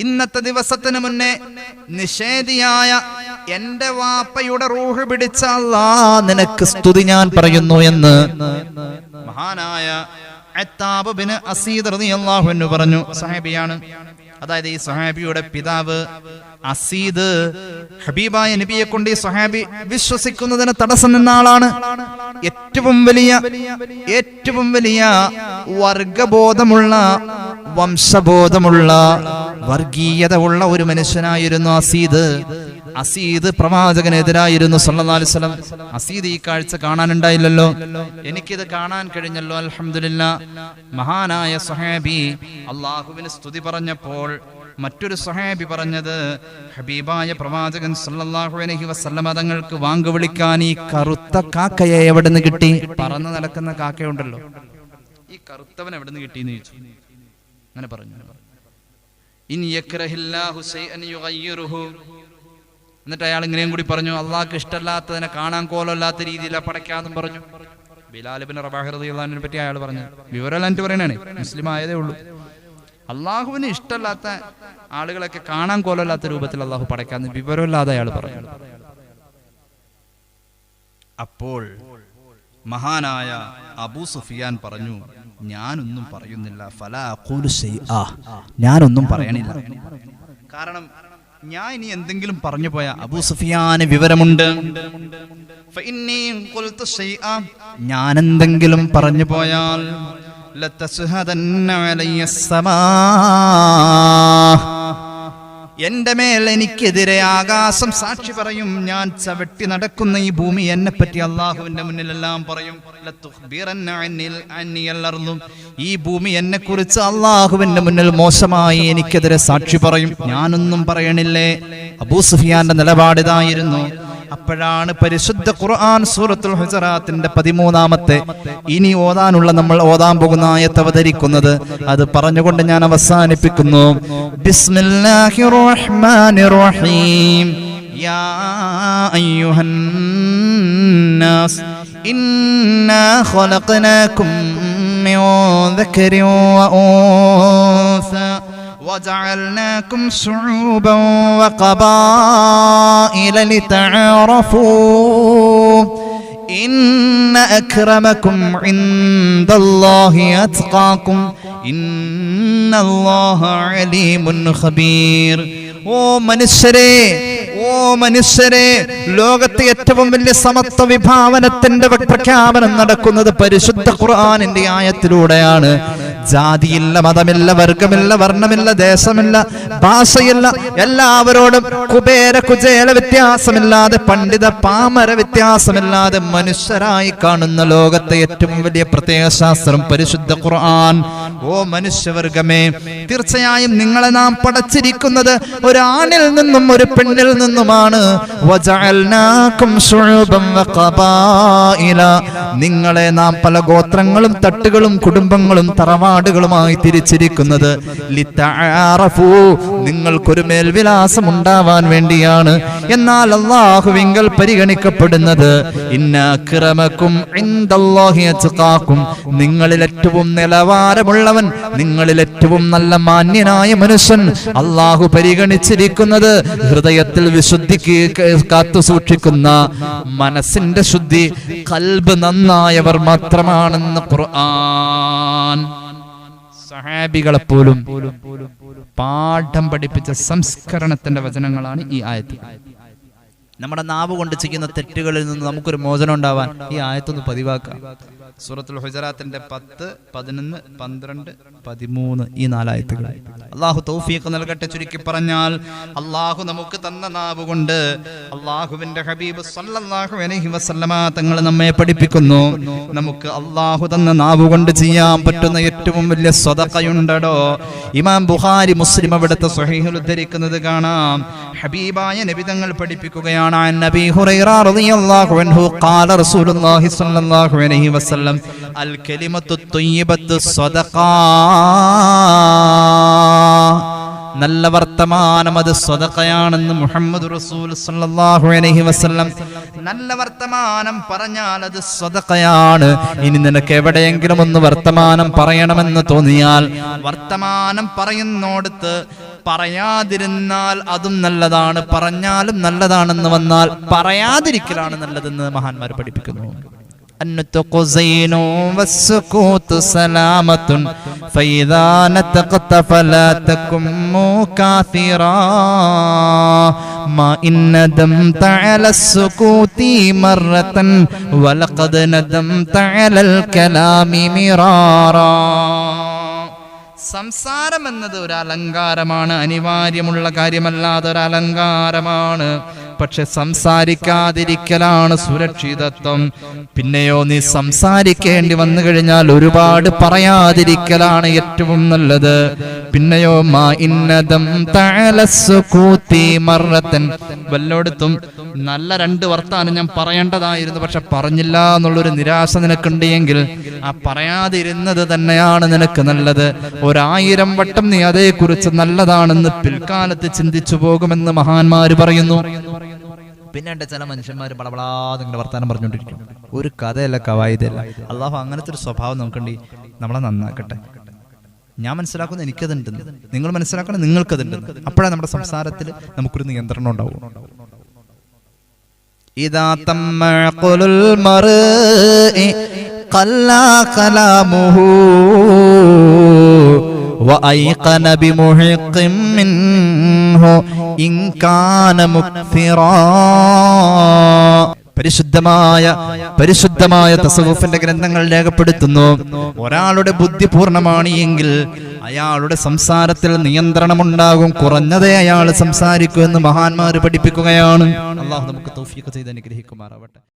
ഇന്നത്തെ ദിവസത്തിന് മുന്നേ നിഷേധിയായ എന്റെ വാപ്പയുടെ റൂഹ് പിടിച്ച അല്ലാ നിനക്ക് സ്തുതി ഞാൻ പറയുന്നു എന്ന് മഹാനായ അത്താബ് ഇബ്നു അസീദ് റളിയല്ലാഹു അൻഹു പറഞ്ഞു. സഹാബിയാണ്. അതായത് ഈ സ്വഹാബിയുടെ പിതാവ് അസീദ് ഹബീബായ നബിയെ കൊണ്ട് ഈ സ്വഹാബി വിശ്വസിക്കുന്നതിന് തടസ്സം നിന്ന ആളാണ്. ഏറ്റവും വലിയ വർഗബോധമുള്ള, വംശബോധമുള്ള, വർഗീയത ഉള്ള ഒരു മനുഷ്യനായിരുന്നു അസീദ് പ്രവാചകനെതിരായിരുന്നു സല്ലല്ലാഹു അലൈഹി വസല്ലം. അസീദ് ഈ കാഴ്ച കാണാനുണ്ടായില്ലല്ലോ, എനിക്കിത് കാണാൻ കഴിഞ്ഞല്ലോ, അൽഹംദുലില്ലാഹ്. മഹാനായ സ്വഹാബി അല്ലാഹുവിന് സ്തുതി പറഞ്ഞപ്പോൾ മറ്റൊരു സ്വഹാബി പറഞ്ഞത്, ഹബീബായ പ്രവാചകൻ സല്ലല്ലാഹു അലൈഹി വസല്ലം തങ്ങൾക്ക് വാങ്ക് വിളിക്കാൻ ഈ കറുത്ത കാക്കയെ എവിടെ നിന്ന് കിട്ടി? പറന്നു നടക്കുന്ന കാക്കയുണ്ടല്ലോ, ഈ കറുത്തവൻ എവിടെ നിന്ന് കിട്ടിയെന്ന് ചോദിച്ചു. അങ്ങനെ പറഞ്ഞു, ഇൻ യക്റഹില്ലാഹു ശൈഅൻ യുഗയ്യിറുഹു. എന്നിട്ട് അയാൾ ഇങ്ങനെയും കൂടി പറഞ്ഞു, അള്ളാഹ്ക്ക് ഇഷ്ടമല്ലാത്തതിനെ കാണാൻ കോലമില്ലാത്ത രീതിയിലാണ് പടയ്ക്കാന്നും പറഞ്ഞു. ബിലാൽ ഇബ്നു റബാഹ് റളിയല്ലാഹു അൻഹുവിനെ പറ്റി അയാൾ പറഞ്ഞു, വിവരമെല്ലാം എനിക്ക് പറയണേ, മുസ്ലിം ആയതേ ഉള്ളൂ. അള്ളാഹുവിന് ഇഷ്ടമല്ലാത്ത ആളുകളൊക്കെ കാണാൻ കോലമില്ലാത്ത രൂപത്തിൽ അള്ളാഹു പടയ്ക്കാന്ന് വിവരമില്ലാതെ അയാൾ പറഞ്ഞു. അപ്പോൾ മഹാനായ അബൂ സുഫിയാൻ പറഞ്ഞു, ഞാനൊന്നും പറയുന്നില്ല, ഫലാ അഖൂലു ശൈആ, ഞാനൊന്നും പറയണില്ല. കാരണം ഞാൻ ഇനി എന്തെങ്കിലും പറഞ്ഞു പോയാ അബൂ സുഫിയാന് വിവരമുണ്ട്. ഫഇന്നീ ഖുൽതു ശൈആ, ഞാൻ എന്തെങ്കിലും പറഞ്ഞു പോയാൽ ലതസ്ഹദന്ന അലയ്യ സമാ, എന്റെ മേൽ എനിക്കെതിരെ ആകാശം സാക്ഷി പറയും. ഞാൻ ചവിട്ടി നടക്കുന്ന ഈ ഭൂമി എന്നെ പറ്റി അള്ളാഹുവിന്റെ മുന്നിലെല്ലാം പറയും. ഈ ഭൂമി എന്നെ കുറിച്ച് അള്ളാഹുവിന്റെ മുന്നിൽ മോശമായി എനിക്കെതിരെ സാക്ഷി പറയും. ഞാനൊന്നും പറയണില്ലേ? അബൂ സുഫിയാന്റെ നിലപാടിതായിരുന്നു. അപ്പോഴാണ് പരിശുദ്ധ ഖുർആൻ സൂറത്തുൽ ഹുജറാത്തിന്റെ 13-ാമത്തെ ഇനി നമ്മൾ ഓതാൻ പോകുന്ന ആയത്ത് അവതരിക്കുന്നത്. അത് പറഞ്ഞുകൊണ്ട് ഞാൻ അവസാനിപ്പിക്കുന്നു. ബിസ്മില്ലാഹിർ റഹ്മാനിർ റഹീം. യാ അയ്യുഹൻ നാസ് ഇന്നാ ഖലഖനാകും മിൻ ദക്കരിൻ വഉൻസാ وجعلناكم شعوبا وقبائل لتعارفوا إن أكرمكم عند الله أتقاكم إن الله عليم خبير. ഓ മനുഷ്യരെ, ലോകത്തെ ഏറ്റവും വലിയ സമത്വ വിഭാവനത്തിന്റെ പ്രഖ്യാപനം നടക്കുന്നത് പരിശുദ്ധ ഖുർആനിന്റെ ആയത്തിലൂടെയാണ്. ജാതിയില്ല, മതമില്ല, വർഗമില്ല, വർണ്ണമില്ല, ദേശമില്ല, ഭാഷയില്ല, എല്ലാവരോടും കുബേര കുചേല വ്യത്യാസമില്ലാതെ, പണ്ഡിത പാമര വ്യത്യാസമില്ലാതെ മനുഷ്യരായി കാണുന്ന ലോകത്തെ ഏറ്റവും വലിയ പ്രത്യയശാസ്ത്രം പരിശുദ്ധ ഖുർആൻ. ഓ മനുഷ്യവർഗമേ, തീർച്ചയായും നിങ്ങളെ നാം പടച്ചിരിക്കുന്നത് ഒരാണിൽ നിന്നും ഒരു പെണ്ണിൽ നിന്നുമാണ്. വജഅൽനാകും ശുഉബൻ വഖബായില, നിങ്ങളെ നാം പല ഗോത്രങ്ങളും തട്ടുകളും കുടുംബങ്ങളും തറവാടുകളുമായി തിരിച്ചിരിക്കുന്നത്. ലിതആറഫു, നിങ്ങൾക്കൊരു മേൽവിലാസം ഉണ്ടാവാൻ വേണ്ടിയാണ്. എന്നാൽ അല്ലാഹുവിങ്കൽ പരിഗണിക്കപ്പെടുന്നത് ഇന്ന അക്രമക്കും ഇൻദല്ലാഹി അത്ഖാക്കും, നിങ്ങളിൽ ഏറ്റവും നിലവാരമുള്ളവൻ, നിങ്ങളിൽ ഏറ്റവും നല്ല മാന്യനായ മനുഷ്യൻ അള്ളാഹു പരിഗണിച്ചിരിക്കുന്നത് ഹൃദയത്തിൽ വിശുദ്ധിക്ക് കാത്തു സൂക്ഷിക്കുന്ന മനസ്സിന്റെ ശുദ്ധി, ഖൽബ് നന്നായവർ മാത്രമാണെന്ന് ഖുർആൻ സഹാബികളെ പോലും പാഠം പഠിപ്പിച്ച സംസ്കരണത്തിന്റെ വചനങ്ങളാണ് ഈ ആയത്ത്. നമ്മുടെ നാവ് കൊണ്ട് ചെയ്യുന്ന തെറ്റുകളിൽ നിന്ന് നമുക്കൊരു മോചനം ഉണ്ടാവാൻ ഈ ആയത്തൊന്ന് പതിവാക്കാം. സൂറത്തുൽ ഹുജറാത്തിന്റെ 10, 11, 12, 13 ഈ 4 ആയത്തുകൾ. അള്ളാഹു തൗഫീഖ് നൽകട്ടെ. ചുരുക്കി പറഞ്ഞാൽ അള്ളാഹു നമുക്ക് തന്ന നാവ് കൊണ്ട് അള്ളാഹുവിന്റെ ഹബീബ് സല്ലല്ലാഹു അലൈഹി വസല്ലമ തങ്ങൾ നമ്മെ പഠിപ്പിക്കുന്നു, നമുക്ക് അള്ളാഹു തന്ന നാവ് കൊണ്ട് ചെയ്യാൻ പറ്റുന്ന ഏറ്റവും വലിയ സ്വതഖയുണ്ടോ. ഇമാം ബുഖാരി, മുസ്ലിം അവിടുത്തെ സ്വഹീഹിൽ ഉദ്ധരിക്കുന്നത് കാണാം. ഹബീബായ നബി തങ്ങൾ പഠിപ്പിക്കുകയാണ്, നബി ഹുറൈറ റളിയല്ലാഹു അൻഹു ഖാല റസൂലുള്ളാഹി സ്വല്ലല്ലാഹു അലൈഹി വസല്ലം അൽ കലിമത്തു ത്വയ്യിബത്തു സ്വദഖ. നല്ല വർത്തമാനം അത് സ്വദഖയാണെന്ന് മുഹമ്മദ് റസൂൽ സല്ലല്ലാഹു അലൈഹി വസല്ലം. നല്ല വർത്തമാനം പറഞ്ഞാൽ അത് സ്വദഖയാണ്. ഇനി നിനക്ക് എവിടെയെങ്കിലും ഒന്ന് വർത്തമാനം പറയണമെന്ന് തോന്നിയാൽ വർത്തമാനം പറയുന്നോടത്ത് പറയാതിരുന്നാൽ അതും നല്ലതാണ്, പറഞ്ഞാലും നല്ലതാണെന്ന് വന്നാൽ പറയാതിരിക്കലാണ് നല്ലതെന്ന് മഹാന്മാർ പഠിപ്പിക്കുന്നു. النطق زين والسكوت سلامة فإذا نطقت فلا تكن مكاثرا ما إن ندمت على السكوت مرة ولقد ندمت على الكلام مرارا. സംസാരം എന്നത് ഒരു അലങ്കാരമാണ്, അനിവാര്യമുള്ള കാര്യമല്ലാതെ ഒരു അലങ്കാരമാണ്. പക്ഷെ സംസാരിക്കാതിരിക്കലാണ് സുരക്ഷിതത്വം. പിന്നെയോ നീ സംസാരിക്കേണ്ടി വന്നു കഴിഞ്ഞാൽ ഒരുപാട് പറയാതിരിക്കലാണ് ഏറ്റവും നല്ലത്. പിന്നെയോ മാ ഇന്നദം തഅലസ്സുകൂതി മറത്തൻ, വല്ലോടത്തും നല്ല 2 വർത്താനം ഞാൻ പറയേണ്ടതായിരുന്നു പക്ഷെ പറഞ്ഞില്ല എന്നുള്ളൊരു നിരാശ നിനക്കുണ്ടെങ്കിൽ ആ പറയാതിരുന്നത് തന്നെയാണ് നിനക്ക് നല്ലത്. 1000 വട്ടം നീ അതേക്കുറിച്ച് നല്ലതാണെന്ന് പിൽക്കാലത്ത് ചിന്തിച്ചു പോകുമെന്ന് മഹാന്മാര് പറയുന്നു. പിന്നെ ചില മനുഷ്യന്മാർ ബളബളാന്ന് ഇങ്ങനെ വർത്താനം പറഞ്ഞുകൊണ്ടിരിക്കും. ഒരു കഥയല്ല, കവായിതല്ല. അള്ളാഹു അങ്ങനത്തെ ഒരു സ്വഭാവം നമുക്കുണ്ട്. നമ്മളെ നന്നാക്കട്ടെ. ഞാൻ മനസ്സിലാക്കുന്ന എനിക്കതുണ്ടെന്ന്, നിങ്ങൾ മനസ്സിലാക്കണം നിങ്ങൾക്കതുണ്ടെന്ന്. അപ്പോഴാണ് നമ്മുടെ സംസാരത്തിൽ നമുക്കൊരു നിയന്ത്രണം ഉണ്ടാവും. ഇദാ തമ്മഖുൽ മർഇ ഖല്ലാ കലാമുഹു وأيقن بمحق منه إن كان مكثرا. പരിശുദ്ധമായ തസവ്വുഫിന്റെ ഗ്രന്ഥങ്ങൾ രേഖപ്പെടുത്തുന്നു, ഒരാളുടെ ബുദ്ധി പൂർണ്ണമാണ് എങ്കിൽ അയാളുടെ സംസാരത്തിൽ നിയന്ത്രണമുണ്ടാകും. കുറഞ്ഞതേ അയാൾ സംസാരിക്കൂ എന്ന് മഹാന്മാർ പഠിപ്പിക്കുകയാണ്. അള്ളാഹു നമുക്ക് തൗഫീഖ് ചെയ്ത് അനുഗ്രഹിക്കുമാറാവട്ടെ.